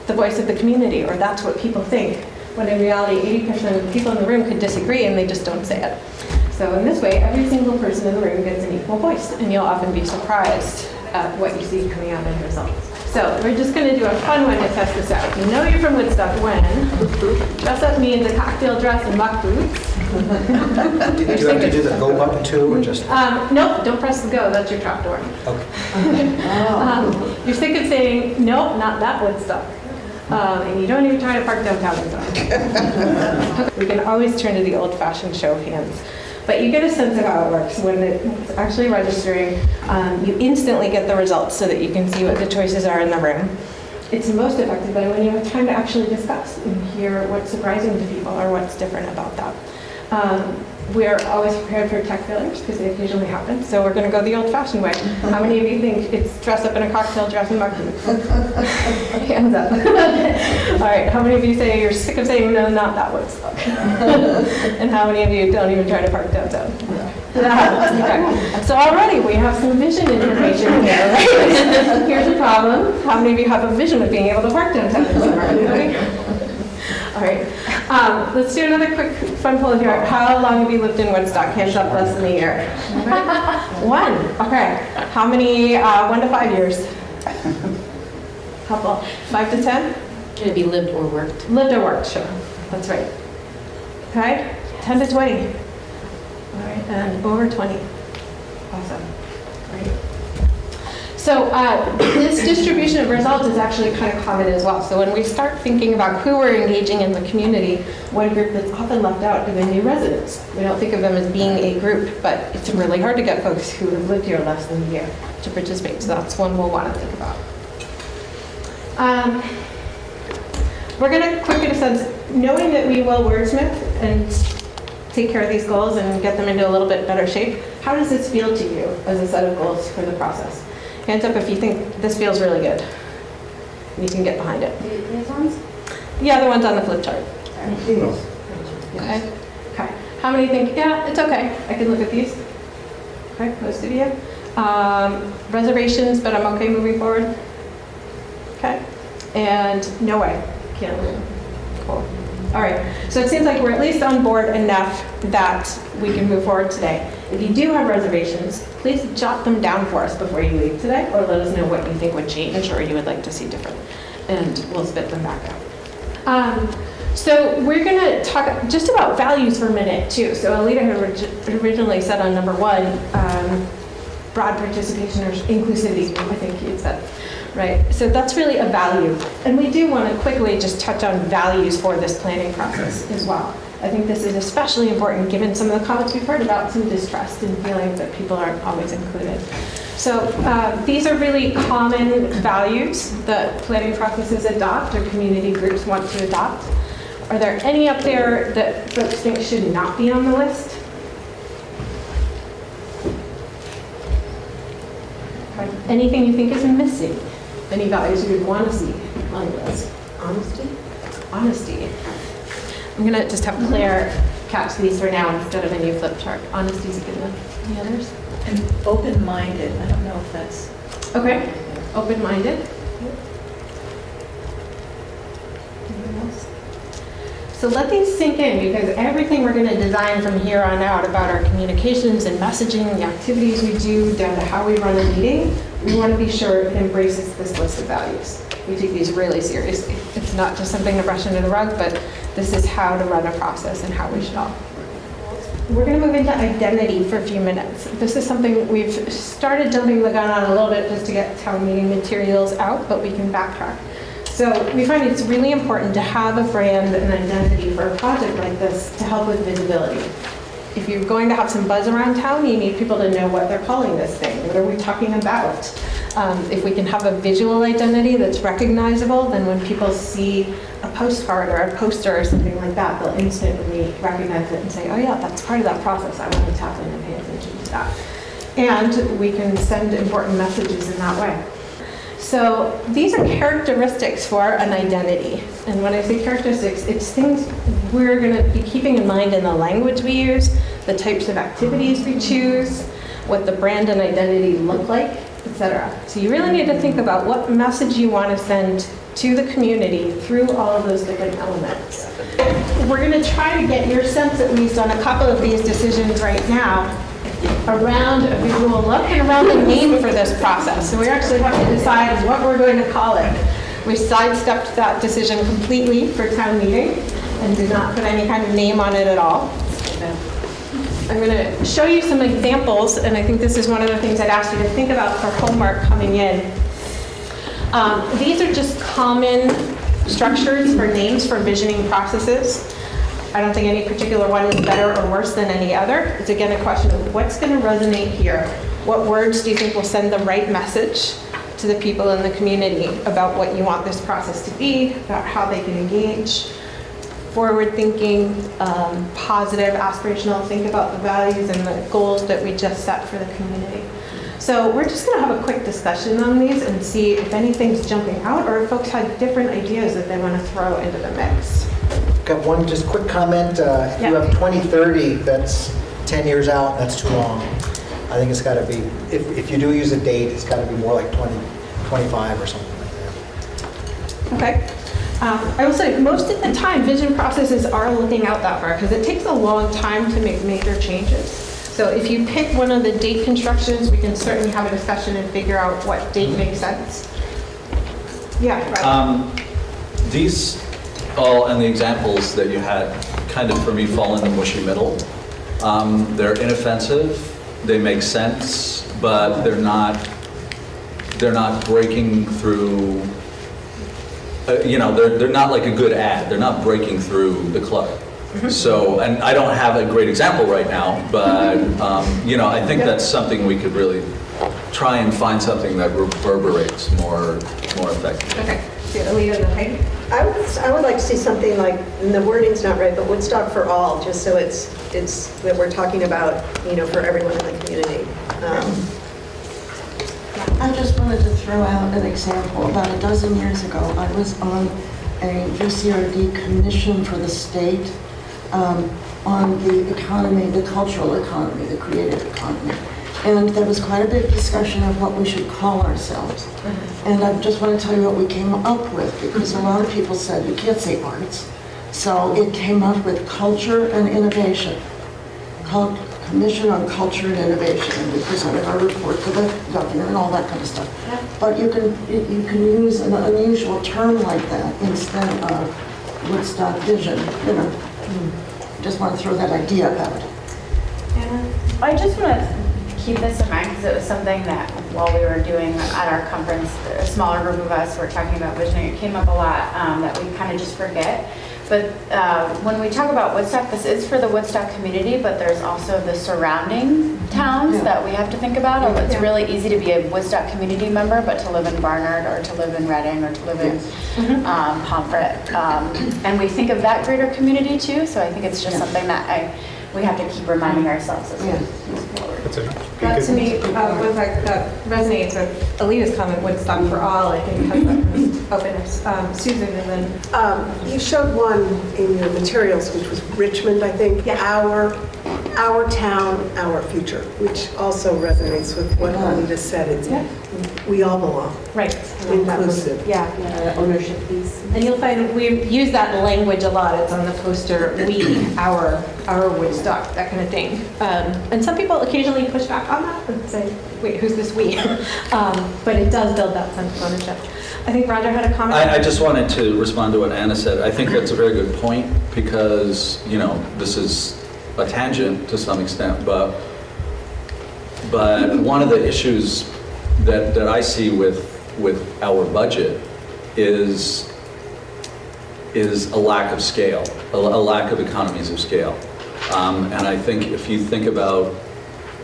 the voice of the community, or that's what people think, when in reality 80% of the people in the room could disagree and they just don't say it. So in this way, every single person in the room gets an equal voice, and you'll often be surprised at what you see coming out in the results. So we're just going to do a fun one to test this out. You know you're from Woodstock when dress up me in the cocktail dress and muck boots. Do you have to do the go button too, or just? Nope, don't press the go, that's your trap door. Okay. You're sick of saying, nope, not that Woodstock. And you don't even try to park downtown anymore. We can always turn to the old-fashioned show of hands. But you get a sense of how it works. When it's actually registering, you instantly get the results so that you can see what the choices are in the room. It's most effective then when you have time to actually discuss and hear what's surprising to people or what's different about that. We're always prepared for tech failures because they occasionally happen, so we're going to go the old-fashioned way. How many of you think it's dress up in a cocktail dress and muck boots? Hands up. All right, how many of you say you're sick of saying no, not that Woodstock? And how many of you don't even try to park downtown? Okay. So already we have some vision information here, right? Here's a problem. How many of you have a vision of being able to park downtown in summer? Anybody? All right. Let's do another quick fun poll here. How long have you lived in Woodstock? Hands up, less than a year. 1. Okay. How many? 1 to 5 years. Couple. 5 to 10? Can it be lived or worked? Lived or worked, sure. That's right. Okay. 10 to 20. All right. And over 20. Awesome. Great. So this distribution of results is actually kind of common as well. So when we start thinking about who we're engaging in the community, one group that's often left out are the new residents. We don't think of them as being a group, but it's really hard to get folks who have lived here less than a year to participate. So that's one we'll want to think about. We're going to quick, in a sense, knowing that we will wordsmith and take care of these goals and get them into a little bit better shape, how does this feel to you as a set of goals for the process? Hands up if you think this feels really good. You can get behind it. These ones? Yeah, the ones on the flip chart. No. Okay. Okay. How many think, yeah, it's okay. I can look at these. Okay, most of you. Reservations, but I'm okay moving forward. Okay. And no way. Can't move. Cool. All right. So it seems like we're at least on board enough that we can move forward today. If you do have reservations, please jot them down for us before you leave today, or let us know what you think would change or you would like to see different, and we'll spit them back out. So we're going to talk just about values for a minute, too. So Alita had originally said on number 1, broad participation or inclusivity, I think you said, right? So that's really a value. And we do want to quickly just touch on values for this planning process as well. I think this is especially important given some of the comments we've heard about some distrust and feeling that people aren't always included. So these are really common values that planning processes adopt or community groups want to adopt. Are there any up there that folks think should not be on the list? Anything you think is missing? Any values you would want to see on the list? Honesty? Honesty. I'm going to just have Claire catch these for now instead of a new flip chart. Honesty is a good one. Any others? And open-minded, I don't know if that's... Okay. Open-minded. Anything else? So let these sink in, because everything we're going to design from here on out about our communications and messaging, the activities we do, down to how we run a meeting, we want to be sure it embraces this list of values. We take these really seriously. It's not just something to brush under the rug, but this is how to run a process and how we should all. We're going to move into identity for a few minutes. This is something we've started jumping the gun on a little bit just to get town meeting materials out, but we can backtrack. So we find it's really important to have a brand and identity for a project like this to help with visibility. If you're going to have some buzz around town, you need people to know what they're calling this thing. What are we talking about? If we can have a visual identity that's recognizable, then when people see a postcard or a poster or something like that, they'll instantly recognize it and say, oh yeah, that's part of that process. I want to tap in and pay attention to that. And we can send important messages in that way. So these are characteristics for an identity. And when I say characteristics, it's things we're going to be keeping in mind in the language we use, the types of activities we choose, what the brand and identity look like, etc. So you really need to think about what message you want to send to the community through all of those different elements. We're going to try to get your sense, at least on a couple of these decisions right now, around a visual look and around the name for this process. So we actually have to decide what we're going to call it. We sidestepped that decision completely for town meeting and did not put any kind of name on it at all. I'm going to show you some examples, and I think this is one of the things I'd ask you to think about for homework coming in. These are just common structures for names for visioning processes. I don't think any particular one is better or worse than any other. It's again a question of what's going to resonate here. What words do you think will send the right message to the people in the community about what you want this process to be, about how they can engage? Forward-thinking, positive, aspirational, think about the values and the goals that we just set for the community. So we're just going to have a quick discussion on these and see if anything's jumping out or if folks had different ideas that they want to throw into the mix. Got one just quick comment. If you have 2030, that's 10 years out, that's too long. I think it's got to be, if you do use a date, it's got to be more like 2025 or something like that. Okay. I will say most of the time vision processes are looking out that far because it takes a long time to make major changes. So if you pick one of the date constructions, we can certainly have a discussion and figure out what date makes sense. Yeah, right. These all, and the examples that you had, kind of for me fall in the mushy middle. They're inoffensive, they make sense, but they're not they're not breaking through, they're not like a good ad. They're not breaking through the clutter. So, and I don't have a great example right now, but, I think that's something we could really try and find something that reverberates more effectively. Okay, so Alita and Heidi? I would like to see something like, and the wording's not right, but Woodstock for all, just so it's that we're talking about, for everyone in the community. I just wanted to throw out an example. About a dozen years ago, I was on a VCRD commission for the state on the economy, the cultural economy, the creative economy. And there was quite a big discussion of what we should call ourselves. And I just want to tell you what we came up with, because a lot of people said, you can't say arts. So it came up with culture and innovation. Commission on Culture and Innovation, and we presented our report to the governor and all that kind of stuff. But you can use an unusual term like that instead of Woodstock vision, Just want to throw that idea out. I just want to keep this in mind because it was something that while we were doing at our conference, a smaller group of us were talking about visioning. It came up a lot that we kind of just forget. But when we talk about Woodstock, this is for the Woodstock community, but there's also the surrounding towns that we have to think about. It's really easy to be a Woodstock community member, but to live in Barnard or to live in Reading or to live in Pomfret. And we think of that greater community too, so I think it's just something that we have to keep reminding ourselves as we move forward. That to me resonates with Alita's comment, Woodstock for all, I think has that openness. Susan, and then... You showed one in your materials, which was Richmond, I think. Our town, our future, which also resonates with what Alita said. It's we all belong. Right. Inclusive. Ownership piece. And you'll find we use that language a lot. It's on the poster, we, our Woodstock, that kind of thing. And some people occasionally push back on that and say, wait, who's this we? But it does build that sense of ownership. I think Roger had a comment. I just wanted to respond to what Anna said. I think that's a very good point because, this is a tangent to some extent, but one of the issues that I see with our budget is a lack of scale, a lack of economies of scale. And I think if you think about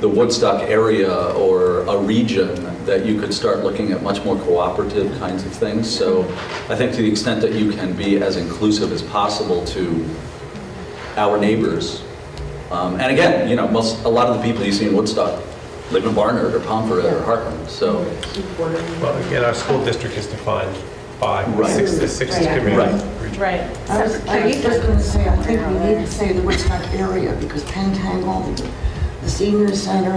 the Woodstock area or a region, that you could start looking at much more cooperative kinds of things. So I think to the extent that you can be as inclusive as possible to our neighbors, and again, a lot of the people you see in Woodstock live in Barnard or Pomfret or Hartland. So, Well, again, our school district is defined by the six communities. Right. I was just going to say, I think we need to say the Woodstock area because Pentangle, the senior center,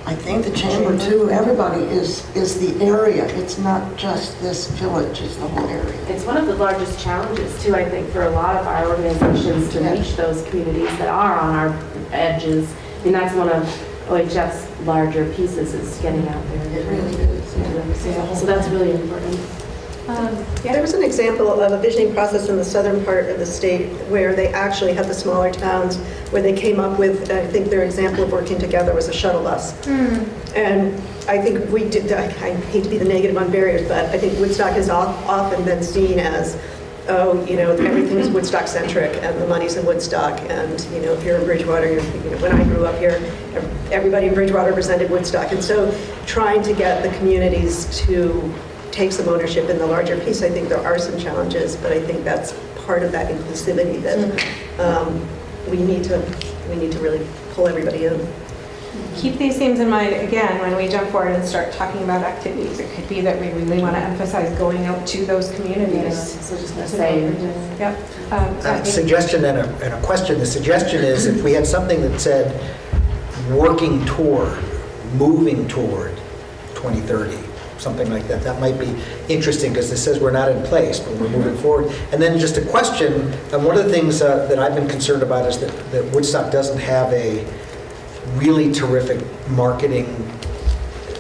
I think the chamber too, everybody is the area. It's not just this village, it's the whole area. It's one of the largest challenges too, I think, for a lot of our organizations to reach those communities that are on our edges. And that's one of OHF's larger pieces is getting out there. It really is. So that's really important. There was an example of a visioning process in the southern part of the state where they actually had the smaller towns where they came up with, I think their example of working together was a shuttle bus. And I think we did, I hate to be the negative on barriers, but I think Woodstock has often been seen as, everything's Woodstock centric and the money's in Woodstock. And, if you're in Bridgewater, when I grew up here, everybody in Bridgewater represented Woodstock. And so trying to get the communities to take some ownership in the larger piece, I think there are some challenges, but I think that's part of that inclusivity that we need to really pull everybody in. Keep these themes in mind, again, when we jump forward and start talking about activities. It could be that we really want to emphasize going out to those communities. So just going to say. Suggestion and a question. The suggestion is if we had something that said working toward, moving toward 2030, something like that. That might be interesting because this says we're not in place, but we're moving forward. And then just a question, and one of the things that I've been concerned about is that Woodstock doesn't have a really terrific marketing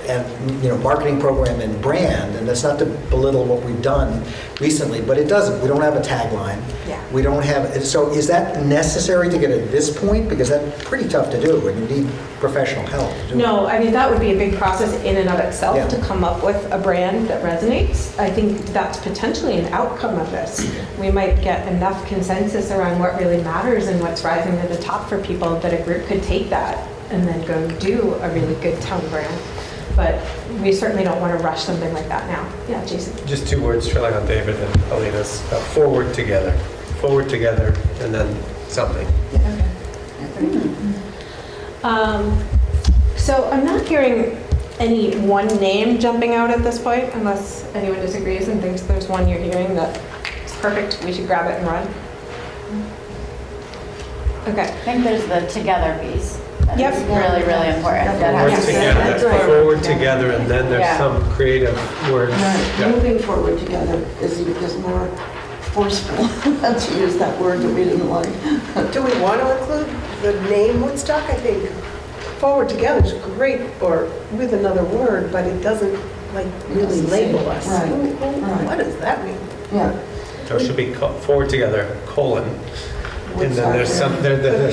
and marketing program and brand, and that's not to belittle what we've done recently, but it doesn't. We don't have a tagline. Yeah. We don't have, so is that necessary to get at this point? Because that's pretty tough to do, and you need professional help to do it. No, I mean, that would be a big process in and of itself Yeah. to come up with a brand that resonates. I think that's potentially an outcome of this. We might get enough consensus around what really matters and what's rising to the top for people that a group could take that and then go do a really good town brand. But we certainly don't want to rush something like that now. Yeah, Jason? Just 2 words, trailing on David and Alina's, forward together. Forward together, and then something. So I'm not hearing any one name jumping out at this point, unless anyone disagrees and thinks there's one you're hearing that is perfect, we should grab it and run. Okay. I think there's the together piece. That Yep. is really, really important. That Forward has to be- together, that's right. forward together, and then there's Yeah. some creative words. Right, Yeah. moving forward together is more forceful, to use that word that we didn't like. Do we want to include the name Woodstock? I think forward together is great, or with another word, but it doesn't like really label us. Right, right. What does that mean? Yeah. So it should be forward together, colon, and then there's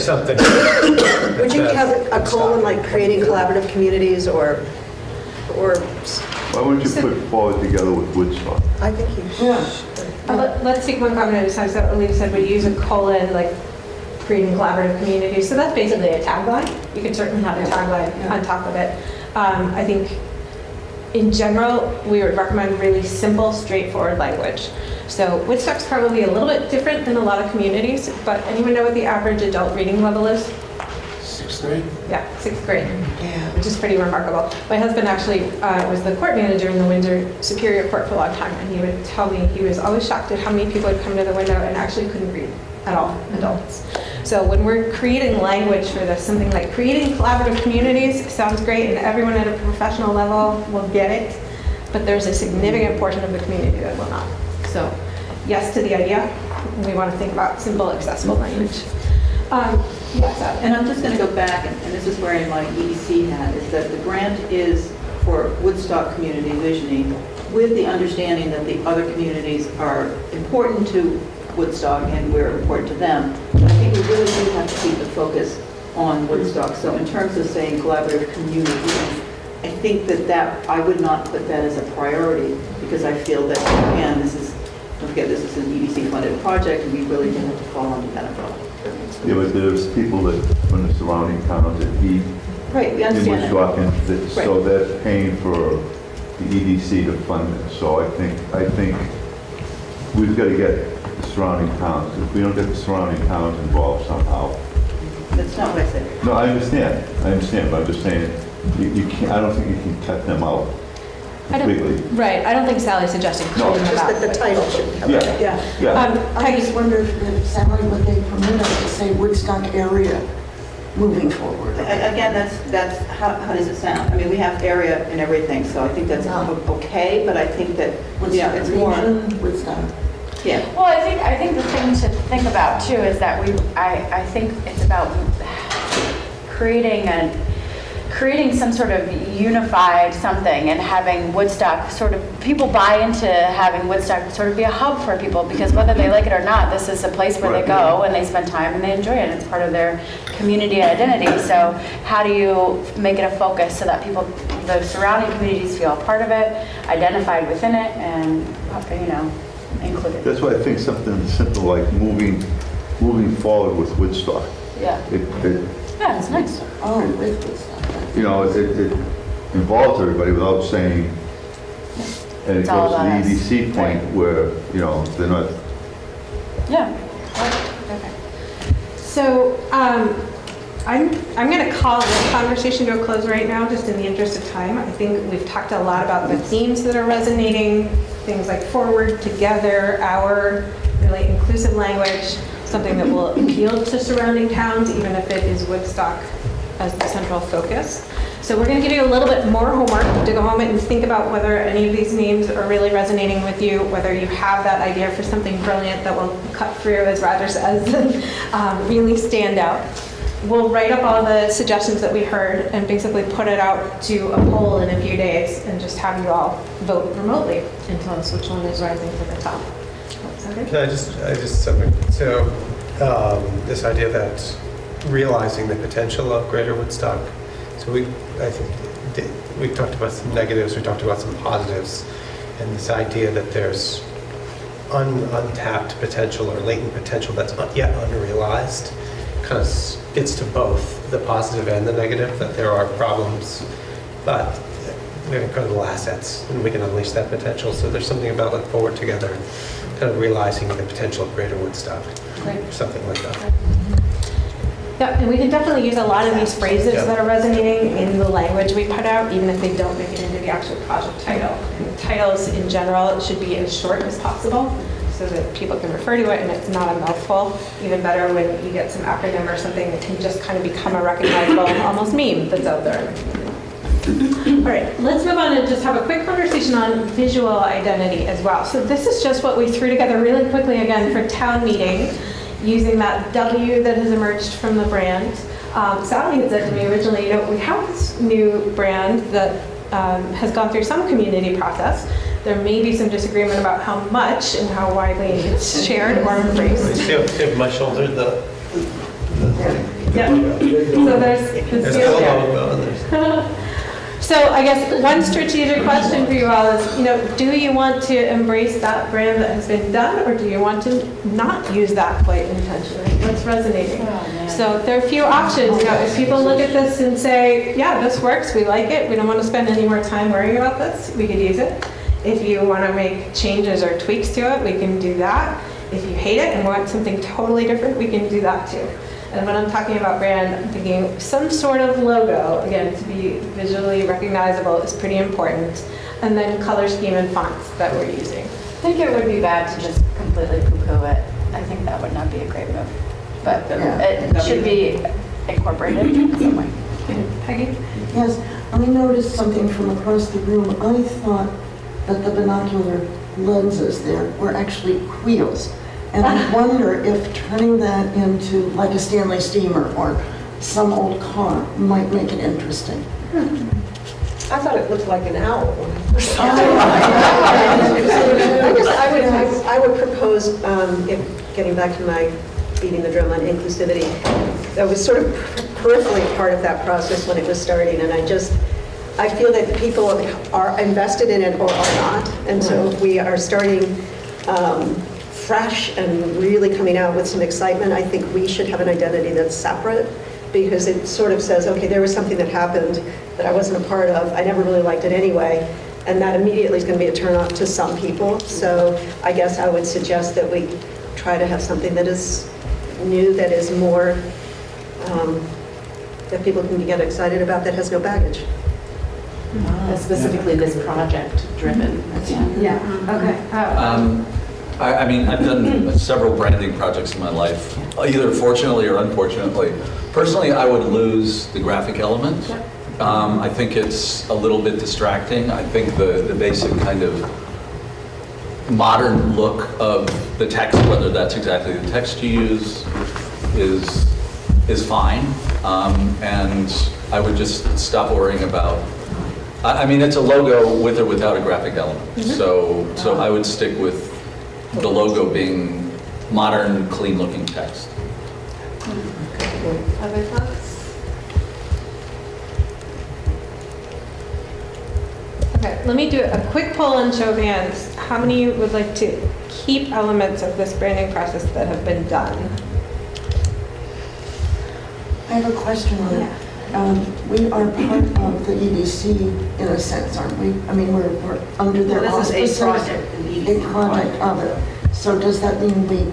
something. Would you have a colon like creating collaborative communities or Why wouldn't you put forward together with Woodstock? I think you should. Yeah. Let's take one comment at a time. So Alina said we use a colon, like creating collaborative communities. So that's basically a tagline. You could certainly have a tagline on top of it. I think in general, we would recommend really simple, straightforward language. So Woodstock's probably a little bit different than a lot of communities, but anyone know what the average adult reading level is? 6th grade? Yeah, 6th grade. Yeah. Which is pretty remarkable. My husband actually was the court manager in the Windsor Superior Court for a long time, and he would tell me he was always shocked at how many people would come to the window and actually couldn't read at all, adults. So when we're creating language for this, something like creating collaborative communities sounds great, and everyone at a professional level will get it, but there's a significant portion of the community that will not. So yes to the idea. We want to think about simple, accessible language. Yes, And I'm just going to go back, and this is where my EDC hat is, that the grant is for Woodstock community visioning with the understanding that the other communities are important to Woodstock and we're important to them. But I think we really do have to keep the focus on Woodstock. So in terms of saying collaborative community, I think that I would not put that as a priority because I feel that, again, don't forget, this is an EDC funded project and we really do have to fall under that umbrella. Yeah, but there's people that, from the surrounding towns that eat Right, we in understand Woodstock, that. and so they're paying for the EDC to fund it. So I think we've got to get the surrounding towns. If we don't get the surrounding towns involved somehow. That's not what I said. No, I understand, but I'm just saying, you can't, I don't think you can cut them out completely. Right, I don't think Sally's suggesting No. cutting them just out. that the title should cover it? Yeah, Yeah. yeah. I just wonder if Sally, would they permit us to say Woodstock area moving forward? Again, that's how does it sound? I mean, we have area and everything, so I think that's okay, but I think that, it's more, Region, Woodstock. yeah. Well, I think the thing to think about too is that I think it's about creating some sort of unified something and having Woodstock sort of, people buy into having Woodstock sort of be a hub for people because whether they like it or not, this is a place where they go and they spend time and they enjoy it. It's part of their community identity. So how do you make it a focus so that people, the surrounding communities feel a part of it, identified within it, and, included? That's why I think something simple like moving forward with Woodstock. Yeah. Yeah, it's nice. Oh, with Woodstock. It involves everybody without saying, and it It's all goes to the about us. EDC point where, they're not. Yeah. Okay. So I'm going to call this conversation to a close right now, just in the interest of time. I think we've talked a lot about the themes that are resonating, things like forward, together, our really inclusive language, something that will appeal to surrounding towns, even if it is Woodstock as the central focus. So we're going to give you a little bit more homework to go home and think about whether any of these names are really resonating with you, whether you have that idea for something brilliant that will cut through, as Roger says, really stand out. we'll write up all the suggestions that we heard and basically put it out to a poll in a few days and just have you all vote remotely and tell us which one is rising to the top. Sound good? Can I just something, so this idea that realizing the potential of Greater Woodstock, so I think we've talked about some negatives, we talked about some positives, and this idea that there's untapped potential or latent potential that's not yet unrealized kind of gets to both the positive and the negative, that there are problems, but we have incredible assets and we can unleash that potential. So there's something about look forward together, kind of realizing the potential of Greater Woodstock, or something like that. Yeah, and we can definitely use a lot of these phrases that are resonating in the language we put out, even if they don't make it into the actual project title. And titles in general should be as short as possible so that people can refer to it and it's not a mouthful. Even better when you get some acronym or something that can just kind of become a recognizable, almost meme that's out there. All right, let's move on and just have a quick conversation on visual identity as well. So this is just what we threw together really quickly again for town meeting, using that W that has emerged from the brand. Sally had said to me originally, we have this new brand that has gone through some community process. There may be some disagreement about how much and how widely it's shared or embraced. See up my shoulder, Yeah. So there's the logo. So I guess one strategic question for you all is, do you want to embrace that brand that has been done, or do you want to not use that quite intentionally? What's resonating? So there are a few options. If people look at this and say, yeah, this works, we like it, we don't want to spend any more time worrying about this, we could use it. If you want to make changes or tweaks to it, we can do that. If you hate it and want something totally different, we can do that too. And when I'm talking about brand, I'm thinking some sort of logo, again, to be visually recognizable is pretty important. And then color scheme and fonts that we're using. I think it would be bad to just completely poo-poo it. I think that would not be a great move. But it should be incorporated in some way. Peggy? Yes, I noticed something from across the room. I thought that the binocular lenses there were actually wheels. And I wonder if turning that into like a Stanley steamer or some old car might make it interesting. I thought it looked like an owl. I would propose, getting back to my beating the drum on inclusivity, that was sort of peripherally part of that process when it was starting, and I feel that people are invested in it or are not, and so if we are starting fresh and really coming out with some excitement, I think we should have an identity that's separate, because it sort of says, okay, there was something that happened that I wasn't a part of, I never really liked it anyway, and that immediately is going to be a turn off to some people. So I guess I would suggest that we try to have something that is new, that is more, that people can get excited about, that has no baggage. Specifically this project driven. Yeah, okay. I mean, I've done several branding projects in my life, either fortunately or unfortunately. Personally, I would lose the graphic element. I think it's a little bit distracting. I think the basic kind of modern look of the text, whether that's exactly the text you use, is fine. And I would just stop worrying about, I mean, it's a logo with or without a graphic element. So I would stick with the logo being modern, clean-looking text. Other thoughts? Okay, let me do a quick poll on show of hands. How many would like to keep elements of this branding process that have been done? I have a question on it. We are part of the EDC in a sense, aren't we? I mean, we're under their auspices. A project of it. So does that mean we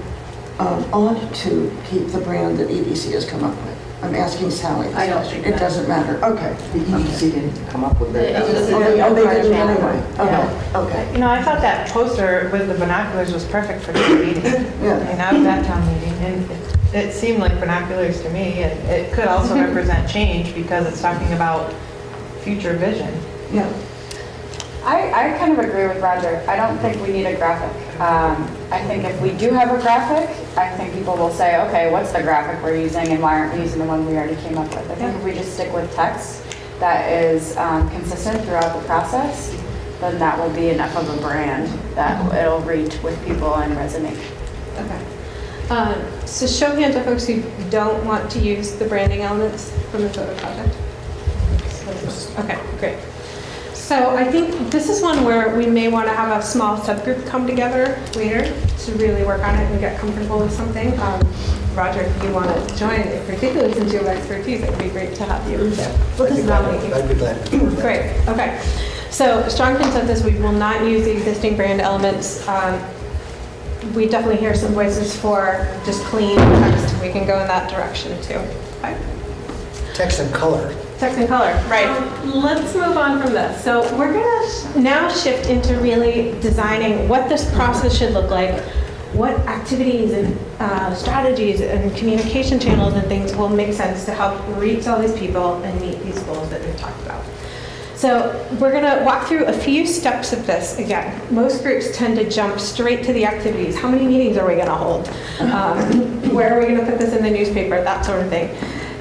ought to keep the brand that EDC has come up with? I'm asking Sally this question. It doesn't matter. Okay. The EDC didn't come up with that. Oh, they didn't anyway. Okay. I thought that poster with the binoculars was perfect for this meeting. Yeah. I mean, I was at town meeting, and it seemed like binoculars to me, and it could also represent change because it's talking about future vision. Yeah. I kind of agree with Roger. I don't think we need a graphic. I think if we do have a graphic, I think people will say, okay, what's the graphic we're using and why aren't we using the one we already came up with? I think if we just stick with text that is consistent throughout the process, then that will be enough of a brand that it'll reach with people and resonate. Okay. So show of hands of folks who don't want to use the branding elements from the photo project. Okay, great. So I think this is one where we may want to have a small subgroup come together later to really work on it and get comfortable with something. Roger, if you want to join, particularly since you have expertise, it would be great to have you. So we'll just nominate you. I'd be glad to. Great, okay. So strong consensus, we will not use the existing brand elements. We definitely hear some voices for just clean text. We can go in that direction too. Okay. Text and color. Text and color, right. Let's move on from this. So we're going to now shift into really designing what this process should look like, what activities and strategies and communication channels and things will make sense to help reach all these people and meet these goals that we've talked about. So we're going to walk through a few steps of this. Again, most groups tend to jump straight to the activities. How many meetings are we going to hold? Where are we going to put this in the newspaper? That sort of thing.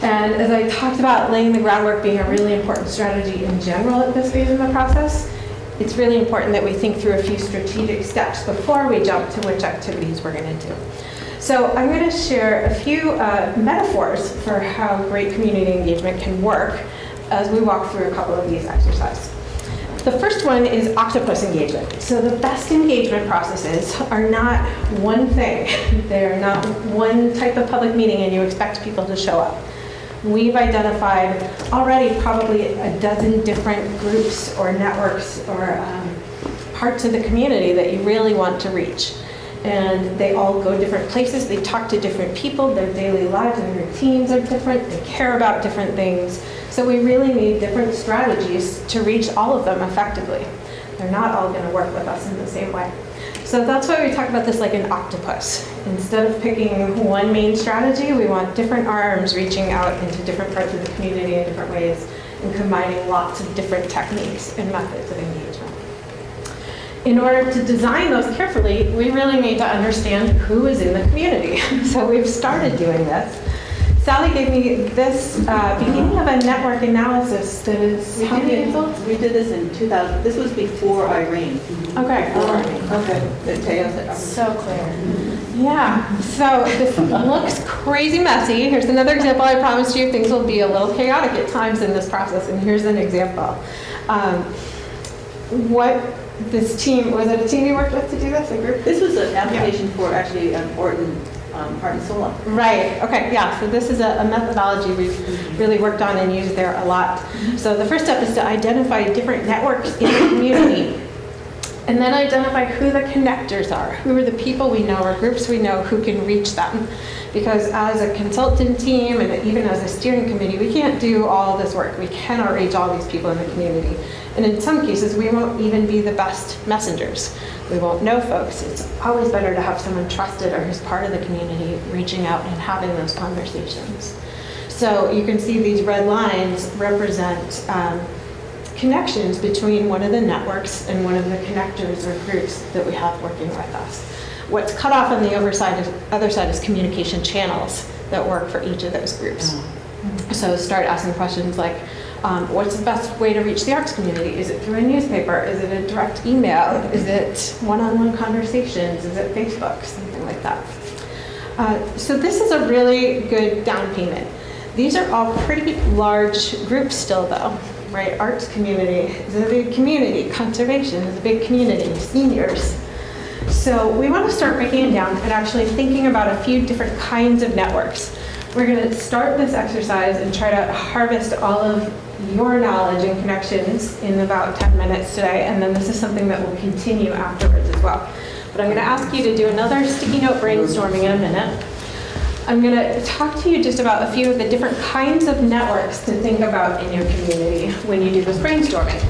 And as I talked about laying the groundwork being a really important strategy in general at this phase in the process, it's really important that we think through a few strategic steps before we jump to which activities we're going to do. So I'm going to share a few metaphors for how great community engagement can work as we walk through a couple of these exercises. The first one is octopus engagement. So the best engagement processes are not one thing. They're not one type of public meeting and you expect people to show up. We've identified already probably a dozen different groups or networks or parts of the community that you really want to reach. And they all go different places, they talk to different people, their daily lives and routines are different, they care about different things. So we really need different strategies to reach all of them effectively. They're not all going to work with us in the same way. So that's why we talk about this like an octopus. Instead of picking one main strategy, we want different arms reaching out into different parts of the community in different ways and combining lots of different techniques and methods of engagement. In order to design those carefully, we really need to understand who is in the community. So we've started doing this. Sally gave me this beginning of a network analysis that is how many years old? We did this in 2000. This was before Irene. Okay. Okay. So clear. Yeah, so this looks crazy messy. Here's another example. I promised you things will be a little chaotic at times in this process, and here's an example. What this team, was it a team you worked with to do this, a group? This was an application for actually Orton, Heart and Soul. Right, okay, yeah, so this is a methodology we've really worked on and used there a lot. So the first step is to identify different networks in the community and then identify who the connectors are. Who are the people we know or groups we know who can reach them? Because as a consultant team and even as a steering committee, we can't do all this work. We cannot reach all these people in the community. And in some cases, we won't even be the best messengers. We won't know folks. It's always better to have someone trusted or who's part of the community reaching out and having those conversations. So you can see these red lines represent connections between one of the networks and one of the connectors or groups that we have working with us. What's cut off on the other side is communication channels that work for each of those groups. So start asking questions like, what's the best way to reach the arts community? Is it through a newspaper? Is it a direct email? Is it one-on-one conversations? Is it Facebook? Something like that. So this is a really good down payment. These are all pretty large groups still though, right? Arts community is a big community. Conservation is a big community. Seniors. So we want to start breaking it down and actually thinking about a few different kinds of networks. We're going to start this exercise and try to harvest all of your knowledge and connections in about 10 minutes today, and then this is something that will continue afterwards as well. But I'm going to ask you to do another sticky note brainstorming in a minute. I'm going to talk to you just about a few of the different kinds of networks to think about in your community when you do this brainstorming.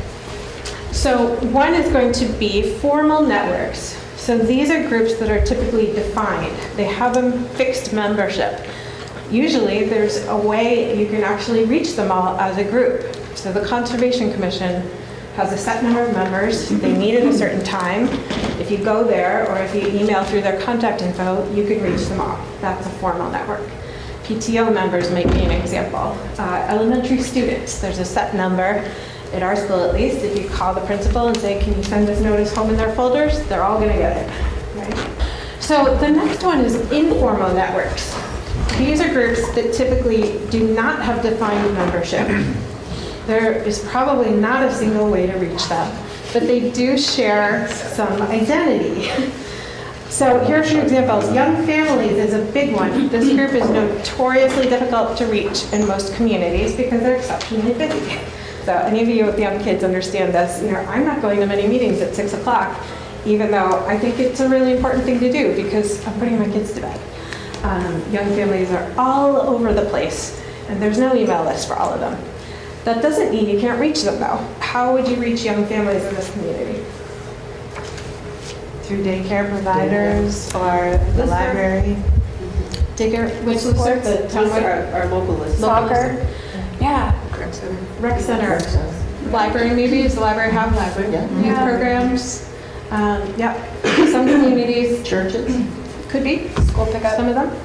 So one is going to be formal networks. So these are groups that are typically defined. They have a fixed membership. Usually there's a way you can actually reach them all as a group. So the Conservation Commission has a set number of members. They meet at a certain time. If you go there or if you email through their contact info, you can reach them all. That's a formal network. PTO members might be an example. Elementary students, there's a set number. At our school at least, if you call the principal and say, can you send this notice home in their folders, they're all gonna get it, right? So the next one is informal networks. These are groups that typically do not have defined membership. There is probably not a single way to reach them, but they do share some identity. So here are a few examples. Young families is a big one. This group is notoriously difficult to reach in most communities because they're exceptionally busy. So any of you with young kids understand this. I'm not going to many meetings at 6 o'clock, even though I think it's a really important thing to do because I'm putting my kids to bed. Young families are all over the place, and there's no email list for all of them. That doesn't mean you can't reach them, though. How would you reach young families in this community? Through daycare providers or the library. Daycare, which listserv? The town Our local list. Soccer. Yeah. Rec center. Library, maybe. Does the library have youth programs? Yeah. Some communities. Churches? Could be. School pickup. Some of them.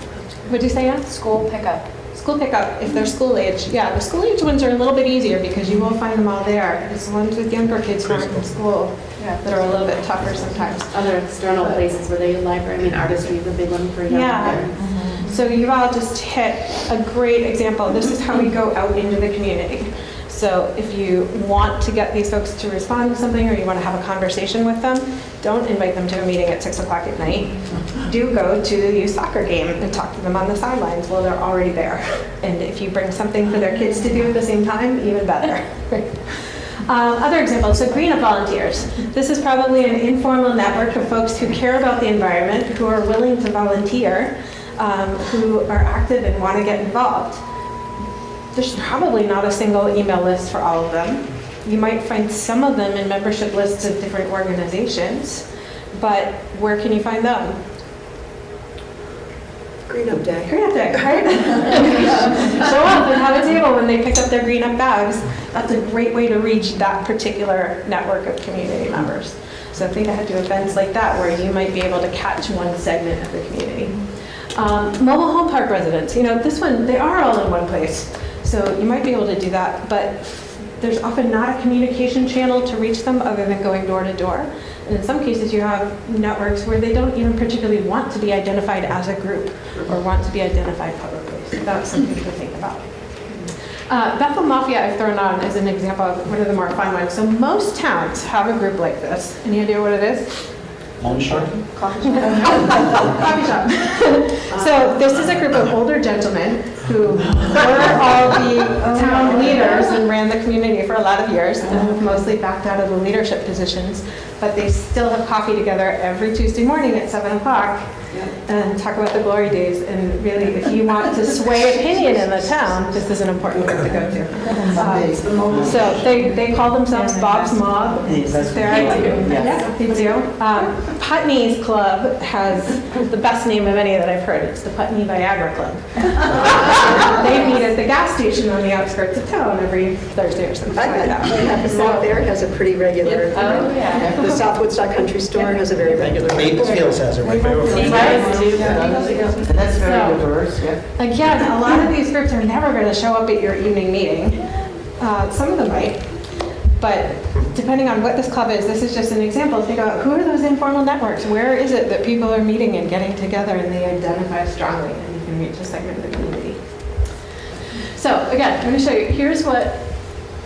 Would you say, yeah? School pickup. School pickup, if they're school age. Yeah, the school age ones are a little bit easier because you will find them all there. It's the ones with younger kids who aren't in school that are a little bit tougher sometimes. Other external places where they library, I mean, artistry is a big one for young parents. So you've all just hit a great example. This is how we go out into the community. So if you want to get these folks to respond to something or you want to have a conversation with them, don't invite them to a meeting at 6 o'clock at night. Do go to the youth soccer game and talk to them on the sidelines while they're already there. And if you bring something for their kids to do at the same time, even better. Other examples, so Green Up volunteers. This is probably an informal network of folks who care about the environment, who are willing to volunteer, who are active and want to get involved. There's probably not a single email list for all of them. You might find some of them in membership lists of different organizations, but where can you find them? Green Up Day. Green Up Day, right? Show up and have a table when they pick up their Green Up bags. That's a great way to reach that particular network of community members. So think ahead to events like that where you might be able to catch one segment of the community. Mobile home park residents, this one, they are all in one place. So you might be able to do that, but there's often not a communication channel to reach them other than going door to door. And in some cases you have networks where they don't even particularly want to be identified as a group or want to be identified publicly. So that's something to think about. Bethel Mafia I've thrown on as an example of one of the more fun ones. So most towns have a group like this. Any idea what it is? Loan shark? Coffee shop. So this is a group of older gentlemen who were all the town leaders and ran the community for a lot of years and have mostly backed out of the leadership positions, but they still have coffee together every Tuesday morning at 7 o'clock and talk about the glory days. And really, if you want to sway opinion in the town, this is an important group to go to. So they call themselves Bob's Mob. Their idea. Yeah, they do. Putney's Club has the best name of any that I've heard. It's the Putney Viagra Club. They meet at the gas station on the outskirts of town every Thursday or something like that. The South there has a pretty regular. Oh, yeah. The South Woodstock Country Store has a very regular. Maplesfield has it right there. And that's very diverse, yeah. Again, a lot of these groups are never going to show up at your evening meeting. Some of them might, but depending on what this club is, this is just an example. Think about who are those informal networks? Where is it that people are meeting and getting together and they identify strongly and you can reach a segment of the community? So again, I'm going to show you, here's what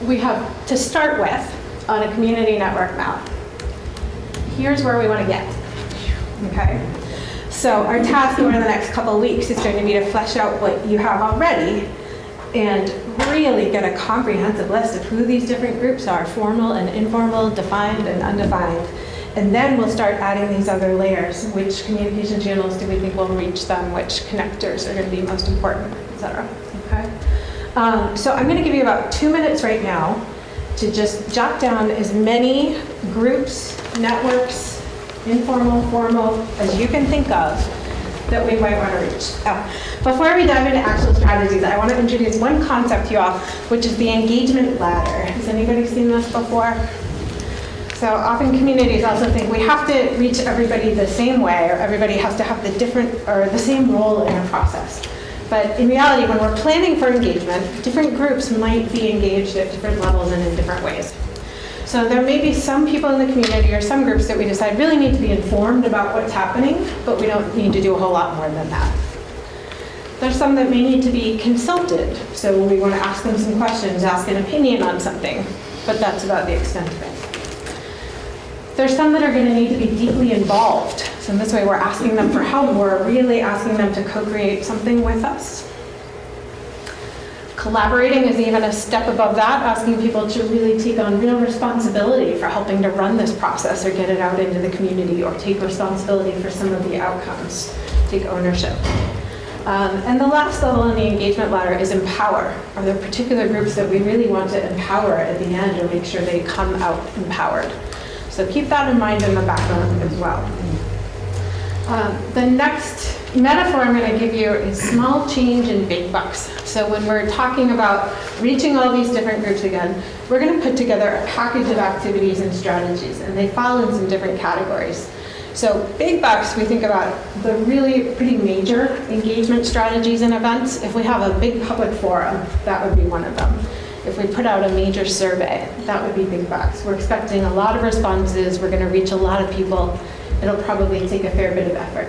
we have to start with on a community network map. Here's where we want to get, okay? So our task over the next couple of weeks is going to be to flesh out what you have already and really get a comprehensive list of who these different groups are, formal and informal, defined and undefined. And then we'll start adding these other layers. Which communication channels do we think will reach them? Which connectors are going to be most important, et cetera, okay? So I'm going to give you about 2 minutes right now to just jot down as many groups, networks, informal, formal, as you can think of that we might want to reach. Before we dive into actual strategies, I want to introduce one concept to you all, which is the engagement ladder. Has anybody seen this before? So often communities also think we have to reach everybody the same way, or everybody has to have the same role in a process. But in reality, when we're planning for engagement, different groups might be engaged at different levels and in different ways. So there may be some people in the community or some groups that we decide really need to be informed about what's happening, but we don't need to do a whole lot more than that. There's some that may need to be consulted, so we want to ask them some questions, ask an opinion on something, but that's about the extent of it. There's some that are going to need to be deeply involved, so in this way we're asking them for help, we're really asking them to co-create something with us. Collaborating is even a step above that, asking people to really take on real responsibility for helping to run this process or get it out into the community, or take responsibility for some of the outcomes, take ownership. And the last level on the engagement ladder is empower. Are there particular groups that we really want to empower at the end, or make sure they come out empowered? So keep that in mind in the background as well. The next metaphor I'm going to give you is small change in big bucks. So when we're talking about reaching all these different groups again, we're going to put together a package of activities and strategies, and they fall in some different categories. So big bucks, we think about the really pretty major engagement strategies and events. If we have a big public forum, that would be one of them. If we put out a major survey, that would be big bucks. We're expecting a lot of responses. We're going to reach a lot of people. It'll probably take a fair bit of effort.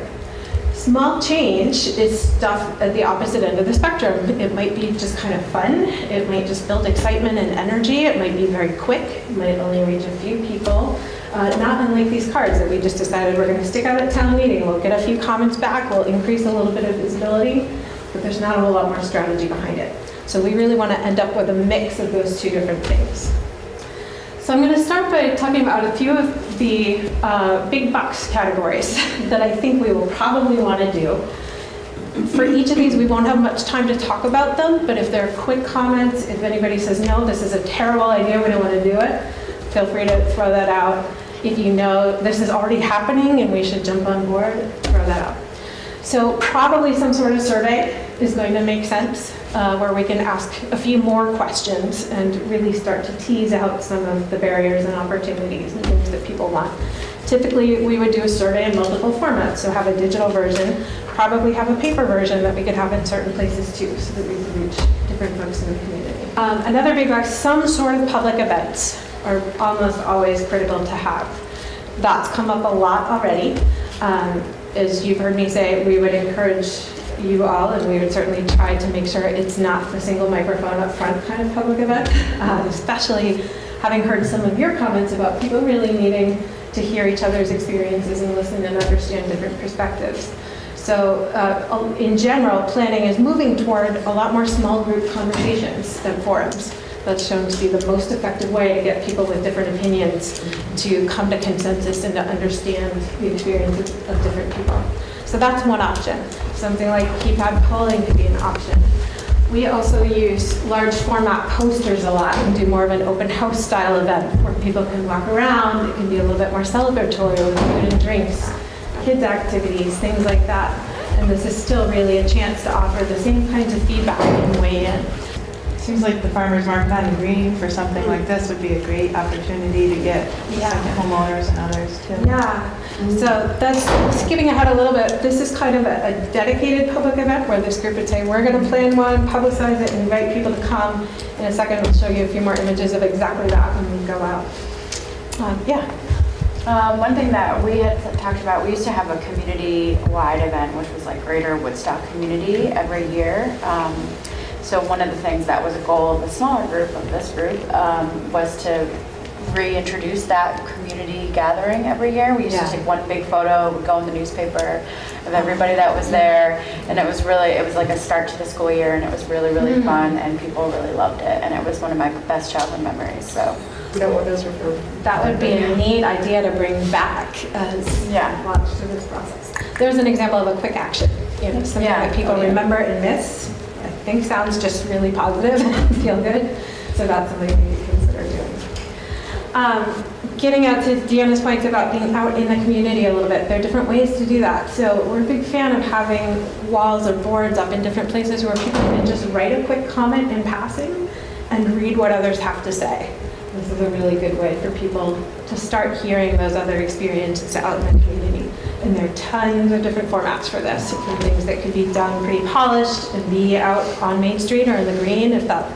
Small change is stuff at the opposite end of the spectrum. It might be just kind of fun. It might just build excitement and energy. It might be very quick. It might only reach a few people. Not unlike these cards that we just decided we're going to stick out at town meeting. We'll get a few comments back. We'll increase a little bit of visibility, but there's not a whole lot more strategy behind it. So we really want to end up with a mix of those two different things. So I'm going to start by talking about a few of the big bucks categories that I think we will probably want to do. For each of these, we won't have much time to talk about them, but if there are quick comments, if anybody says, no, this is a terrible idea, we don't want to do it, feel free to throw that out. If you know this is already happening and we should jump on board, throw that out. So probably some sort of survey is going to make sense, where we can ask a few more questions and really start to tease out some of the barriers and opportunities and things that people want. Typically, we would do a survey in multiple formats, so have a digital version, probably have a paper version that we could have in certain places too, so that we can reach different folks in the community. Another big box, some sort of public events are almost always critical to have. That's come up a lot already. As you've heard me say, we would encourage you all, and we would certainly try to make sure it's not the single microphone up front kind of public event, especially having heard some of your comments about people really needing to hear each other's experiences and listen and understand different perspectives. So in general, planning is moving toward a lot more small group conversations than forums. That's shown to be the most effective way to get people with different opinions to come to consensus and to understand the experiences of different people. So that's one option. Something like keypad polling could be an option. We also use large format posters a lot and do more of an open house style event where people can walk around. It can be a little bit more celebratory with food and drinks, kids activities, things like that. And this is still really a chance to offer the same kinds of feedback and weigh in. Seems like the farmer's market on Green for something like this would be a great opportunity to get second homeowners and others too. Yeah, so that's skipping ahead a little bit. This is kind of a dedicated public event where this group would say, we're going to plan one, publicize it, and invite people to come. In a second, we'll show you a few more images of exactly that when we go out. One thing that we had talked about, we used to have a community-wide event, which was like Greater Woodstock Community every year. So one of the things that was a goal of the smaller group, of this group, was to reintroduce that community gathering every year. We used to take one big photo, would go in the newspaper of everybody that was there, and it was like a start to the school year, and it was really, really fun, and people really loved it, and it was one of my best childhood memories. So. That would be a neat idea to bring back as launch through this process. There's an example of a quick action, something that people remember and miss. I think sounds just really positive and feel good. So that's something we consider doing. Getting out to Deanna's points about being out in the community a little bit. There are different ways to do that. So we're a big fan of having walls or boards up in different places where people can just write a quick comment in passing and read what others have to say. This is a really good way for people to start hearing those other experiences out in the community. And there are tons of different formats for this, from things that could be done pretty polished and be out on Main Street or in the green if that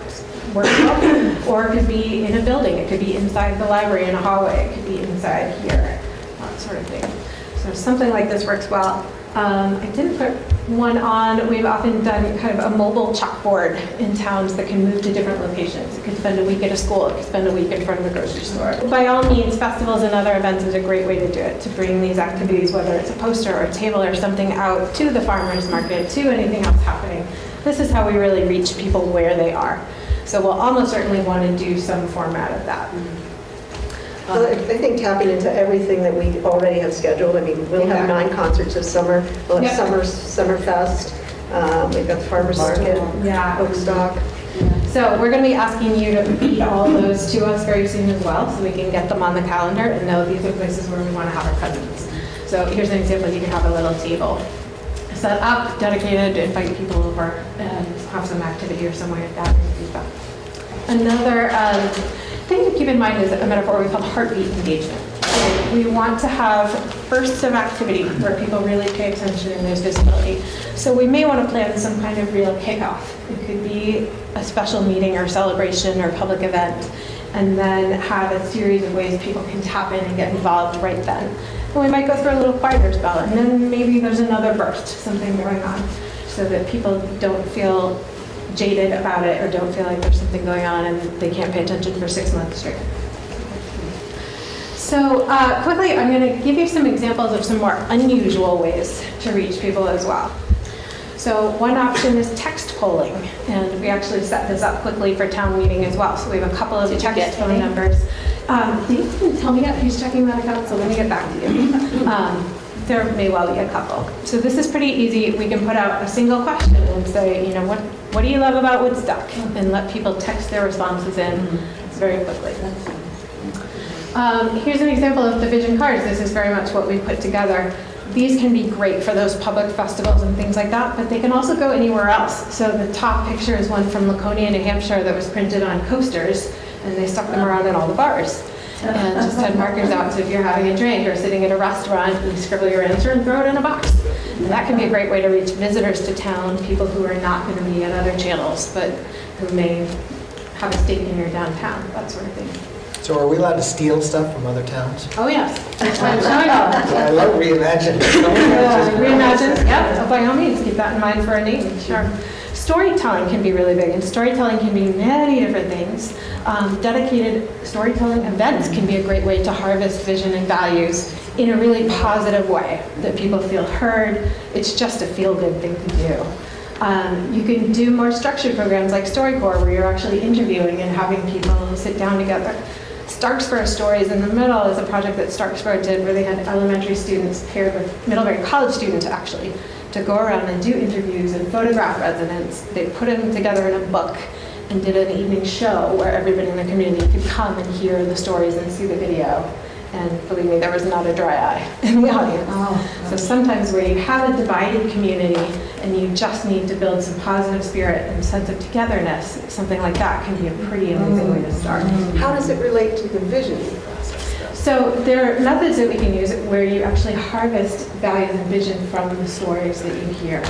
works well, or it could be in a building. It could be inside the library in a hallway. It could be inside here, that sort of thing. So something like this works well. I didn't put one on. We've often done kind of a mobile chalkboard in towns that can move to different locations. It could spend a week at a school. It could spend a week in front of the grocery store. By all means, festivals and other events is a great way to do it, to bring these activities, whether it's a poster or a table or something, out to the farmers market, to anything else happening. This is how we really reach people where they are. So we'll almost certainly want to do some format of that. Well, I think tapping into everything that we already have scheduled. I mean, we'll have 9 concerts this summer. We'll have Summer Fest. We've got the Farmers Market, Woodstock. So we're going to be asking you to feed all those to us very soon as well, so we can get them on the calendar and know these are places where we want to have our presence. So here's an example. You can have a little table set up, dedicated, invite people over, and have some activity or somewhere like that. Another thing to keep in mind is a metaphor we call heartbeat engagement. So we want to have bursts of activity where people really pay attention and there's visibility. So we may want to plan some kind of real kickoff. It could be a special meeting or celebration or public event, and then have a series of ways people can tap in and get involved right then. And we might go through a little quieter spell, and then maybe there's another burst, something going on, so that people don't feel jaded about it or don't feel like there's something going on and they can't pay attention for 6 months straight. So quickly, I'm going to give you some examples of some more unusual ways to reach people as well. So one option is text polling, and we actually set this up quickly for town meeting as well. So we have a couple of text phone numbers. They didn't tell me yet who's checking that account, so let me get back to you. There may well be a couple. So this is pretty easy. We can put out a single question and say, you know, what do you love about Woodstock? And let people text their responses in very quickly. Here's an example of the vision cards. This is very much what we put together. These can be great for those public festivals and things like that, but they can also go anywhere else. So the top picture is one from Laconia, New Hampshire that was printed on coasters, and they stuck them around in all the bars. And just had markers out, so if you're having a drink or sitting at a restaurant, you scribble your answer and throw it in a box. And that can be a great way to reach visitors to town, people who are not going to be at other channels, but who may have a stake in your downtown, that sort of thing. So are we allowed to steal stuff from other towns? Oh, yes. That's what I'm showing you. I love Reimagine. Reimagine, yeah, by all means, keep that in mind for a name, sure. Storytelling can be really big, and storytelling can be many different things. Dedicated storytelling events can be a great way to harvest vision and values in a really positive way, that people feel heard. It's just a feel-good thing to do. You can do more structured programs like StoryCorps, where you're actually interviewing and having people sit down together. Starkspur Stories in the Middle is a project that Starkspur did, where they had elementary students paired with Middlebury College students, actually, to go around and do interviews and photograph residents. They put them together in a book and did an evening show where everybody in the community could come and hear the stories and see the video. And believe me, there was not a dry eye in the audience. So sometimes where you have a divided community and you just need to build some positive spirit and sense of togetherness, something like that can be a pretty amazing way to start. How does it relate to the vision process? So there are methods that we can use where you actually harvest values and vision from the stories that you hear.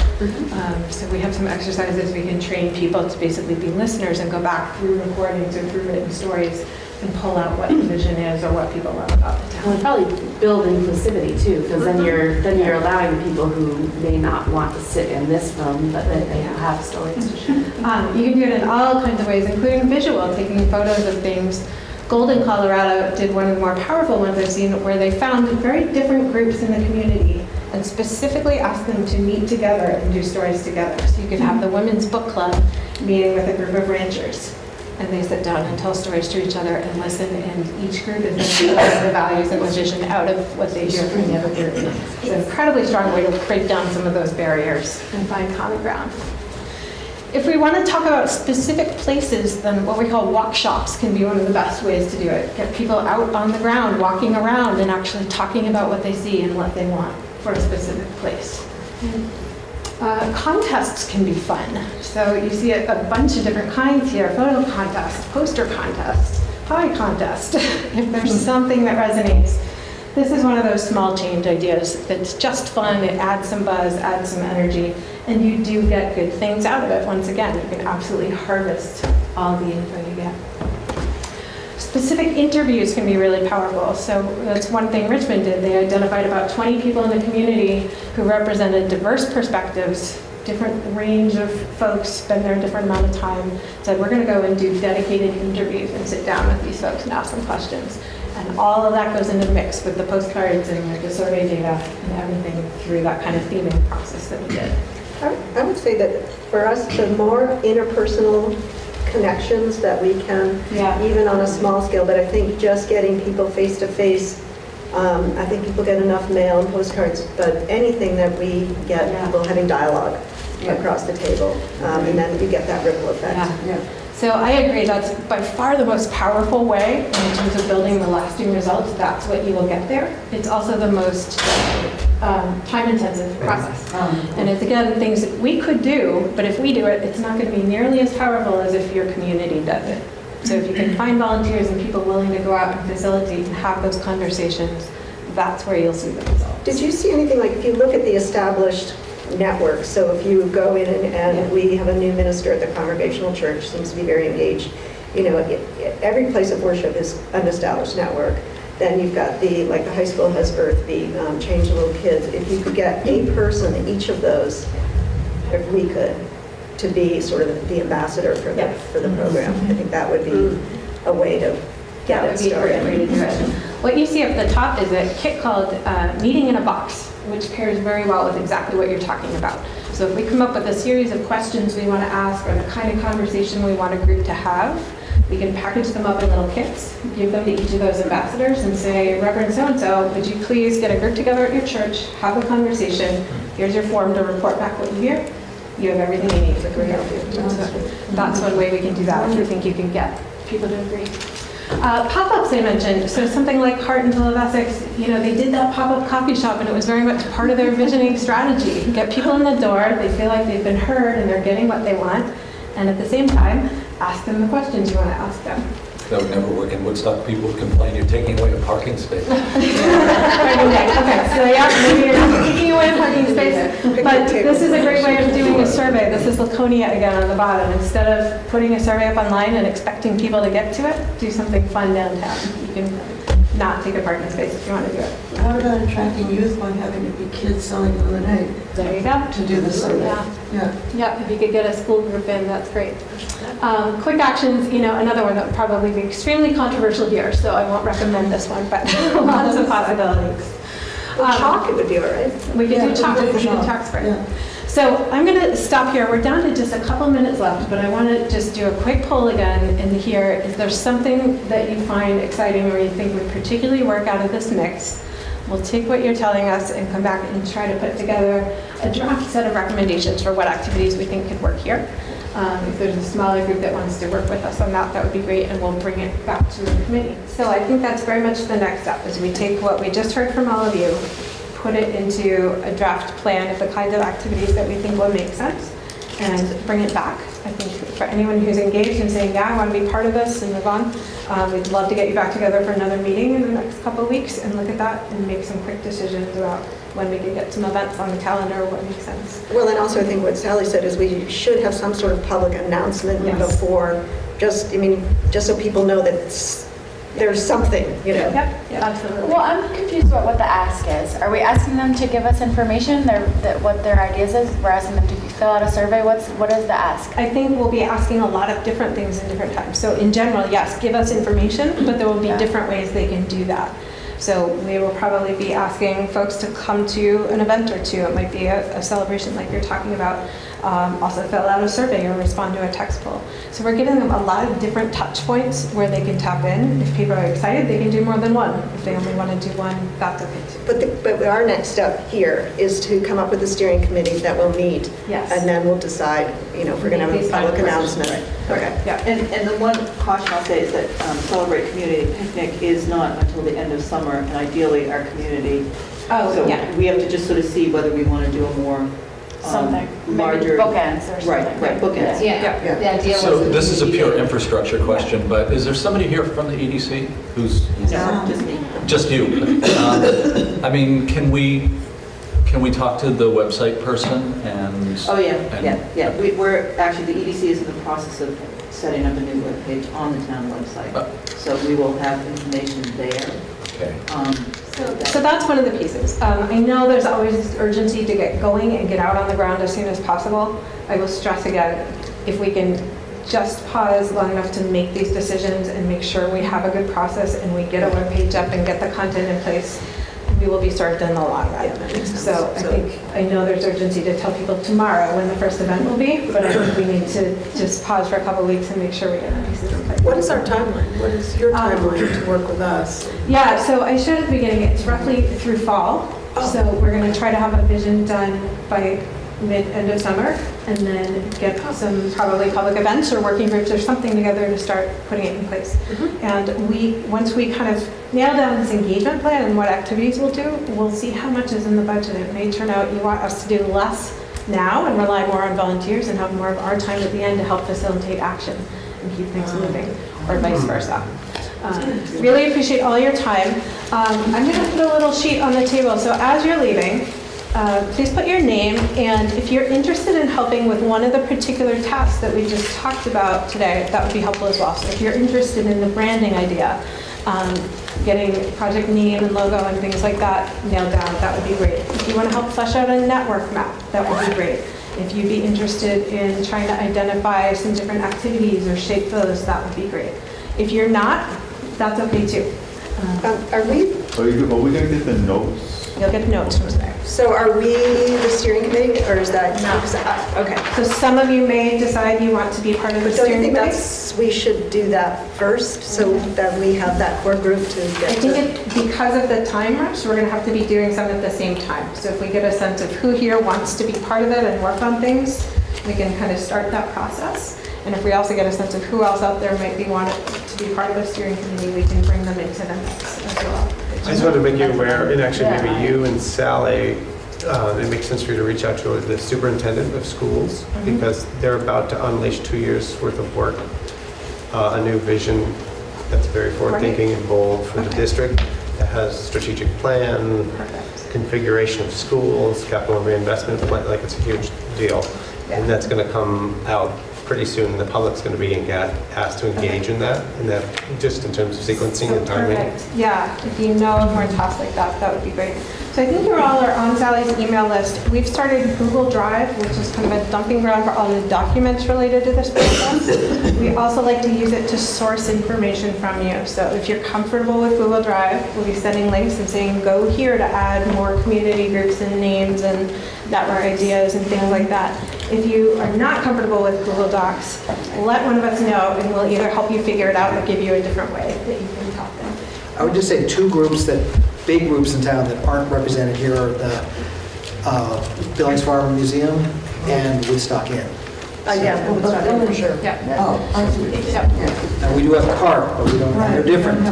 So we have some exercises we can train people to basically be listeners and go back through recordings or through written stories and pull out what the vision is or what people love about the town. Well, probably build inclusivity too, because then you're allowing people who may not want to sit in this room, but that they have stories to share. You can do it in all kinds of ways, including visual, taking photos of things. Golden, Colorado did one of the more powerful ones I've seen, where they found very different groups in the community and specifically asked them to meet together and do stories together. So you could have the women's book club meeting with a group of ranchers, and they sit down and tell stories to each other and listen, and each group is going to get the values and the vision out of what they hear from the other group. It's an incredibly strong way to break down some of those barriers and find common ground. If we want to talk about specific places, then what we call walk shops can be one of the best ways to do it. Get people out on the ground, walking around, and actually talking about what they see and what they want for a specific place. Contests can be fun. So you see a bunch of different kinds here: photo contests, poster contests, pie contest. If there's something that resonates, this is one of those small change ideas that's just fun, it adds some buzz, adds some energy, and you do get good things out of it. Once again, you can absolutely harvest all the info you get. Specific interviews can be really powerful. So that's one thing Richmond did. They identified about 20 people in the community who represented diverse perspectives, different range of folks, been there a different amount of time, said we're going to go and do dedicated interviews and sit down with these folks and ask them questions. And all of that goes into the mix with the postcards and the survey data and everything through that kind of theming process that we did. I would say that for us, the more interpersonal connections that we can, even on a small scale, but I think just getting people face to face, I think people get enough mail and postcards, but anything that we get people having dialogue across the table, and then you get that ripple effect. So I agree, that's by far the most powerful way in terms of building the lasting results. That's what you will get there. It's also the most time-intensive process. And it's, again, things that we could do, but if we do it, it's not going to be nearly as powerful as if your community does it. So if you can find volunteers and people willing to go out and facilitate and have those conversations, that's where you'll see the results. Did you see anything, like if you look at the established network, so if you go in and we have a new minister at the Congregational Church, seems to be very engaged, you know, every place of worship is an established network. Then you've got the high school has Earth, the Change Little Kids. If you could get a person in each of those, if we could, to be sort of the ambassador for the program, I think that would be a way to get it started. What you see up at the top is a kit called Meeting in a Box, which pairs very well with exactly what you're talking about. So if we come up with a series of questions we want to ask or the kind of conversation we want a group to have, we can package them up in little kits, give them to each of those ambassadors and say, Reverend so-and-so, would you please get a group together at your church, have a conversation, here's your form to report back what you hear. You have everything you need to agree. That's one way we can do that if you think you can get people to agree. Pop-ups I mentioned, so something like Heart and Soul of Essex, you know, they did that pop-up coffee shop and it was very much part of their visioning strategy. Get people in the door, they feel like they've been heard and they're getting what they want, and at the same time, ask them the questions you want to ask them. That would never work in Woodstock. People would complain you're taking away a parking space. Okay, so maybe you're not taking away a parking space, but this is a great way of doing a survey. This is Laconia again on the bottom. Instead of putting a survey up online and expecting people to get to it, do something fun downtown. You can not take a parking space if you want to do it. How about attracting youth by having it be kids selling lemonade? There you go. To do the survey. Yeah, if you could get a school group in, that's great. Quick actions, you know, another one that would probably be extremely controversial here, so I won't recommend this one, but lots of possibilities. Chalk, it would be all right. We could do chalk, we could do tax break. So I'm going to stop here. We're down to just a couple minutes left, but I want to just do a quick poll again and hear if there's something that you find exciting or you think would particularly work out of this mix. We'll take what you're telling us and come back and try to put together a draft set of recommendations for what activities we think could work here. If there's a smaller group that wants to work with us on that, that would be great, and we'll bring it back to the committee. So I think that's very much the next step, is we take what we just heard from all of you, put it into a draft plan of the kinds of activities that we think will make sense, and bring it back. I think for anyone who's engaged and saying, yeah, I want to be part of this and move on, we'd love to get you back together for another meeting in the next couple of weeks and look at that and make some quick decisions about when we can get some events on the calendar, what makes sense. Well, and also I think what Sally said is we should have some sort of public announcement before, just so people know that there's something, you know. Yep, absolutely. Well, I'm confused about what the ask is. Are we asking them to give us information, what their ideas is? We're asking them to fill out a survey? What is the ask? I think we'll be asking a lot of different things in different times. So in general, yes, give us information, but there will be different ways they can do that. So we will probably be asking folks to come to an event or two. It might be a celebration like you're talking about. Also fill out a survey or respond to a text poll. So we're giving them a lot of different touch points where they can tap in. If people are excited, they can do more than one. If they only want to do one, that's okay too. But our next step here is to come up with a steering committee that will meet. Yes. And then we'll decide, if we're going to have a public announcement. Okay. Yeah, and the one caution I'll say is that Celebrate Community Picnic is not until the end of summer, and ideally our community. So we have to just sort of see whether we want to do a more Something, maybe larger. bookends or something. Right, bookends. Yeah. The idea was. So that this is a we pure needed- infrastructure question, but is there somebody here from the EDC who's, No, just me. just you? I mean, can we talk to the website person and? Oh, yeah. and- We're, actually, the EDC is in the process of setting up a new webpage on the town website. So we will have information there. Okay. So that's one of the pieces. I know there's always this urgency to get going and get out on the ground as soon as possible. I will stress again, if we can just pause long enough to make these decisions and make sure we have a good process and we get a webpage up and get the content in place, we will be served in the long run. So I know there's urgency to tell people tomorrow when the first event will be, but I think we need to just pause for a couple of weeks and make sure we get the pieces in place. What is our timeline? What is your timeline to work with us? Yeah, so I showed at the beginning, it's roughly through fall. So we're going to try to have a vision done by end of summer, and then get some probably public events or working groups or something together to start putting it in place. And once we kind of nail down this engagement plan and what activities we'll do, we'll see how much is in the budget. It may turn out you want us to do less now and rely more on volunteers and have more of our time at the end to help facilitate action and keep things moving, or vice versa. Really appreciate all your time. I'm going to put a little sheet on the table. So as you're leaving, please put your name, and if you're interested in helping with one of the particular tasks that we just talked about today, that would be helpful as well. So if you're interested in the branding idea, getting project name and logo and things like that nailed down, that would be great. If you want to help flesh out a network map, that would be great. If you'd be interested in trying to identify some different activities or shape those, that would be great. If you're not, that's okay too. Are we Are we gonna get the notes? You'll get notes from there. So are we the steering committee, or is that? No. Okay. So some of you may decide you want to be part of the But don't you steering think committee. we should do that first, so that we have that core group to I get think to? because of the time rush, we're going to have to be doing some at the same time. So if we get a sense of who here wants to be part of it and work on things, we can kind of start that process. And if we also get a sense of who else out there might be wanted to be part of the steering committee, we can bring them into the mix as well. I just wanted to make you aware, and actually maybe you and Sally, it makes sense for you to reach out to the superintendent of schools, because they're about to unleash 2 years worth of work, a new vision that's very forward-thinking and bold for the district, that has strategic plan, configuration of schools, capital reinvestment plan, like it's a huge deal. And that's going to come out pretty soon. The public's going to be asked to engage in that, and that just in terms of sequencing and timing. Perfect. Yeah, if you know of more tasks like that, that would be great. So I think you all are on Sally's email list. We've started Google Drive, which is kind of a dumping ground for all the documents related to this process. We also like to use it to source information from you. So if you're comfortable with Google Drive, we'll be sending links and saying, go here to add more community groups and names and network ideas and things like that. If you are not comfortable with Google Docs, let one of us know, and we'll either help you figure it out or give you a different way that you can talk them. I would just say two groups big groups in town that aren't represented here are the Billings Farm Museum and Woodstock Inn. Yeah, For sure. Yeah. Oh, I see. And we do have a park, but we don't, they're different.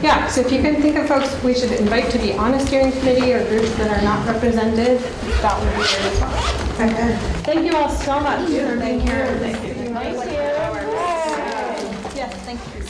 Yeah, so if you can think of folks we should invite to be on a steering committee or groups that are not represented, that would be great as well. Okay. Thank you all so much for being here. Thank you. Yes, thank you.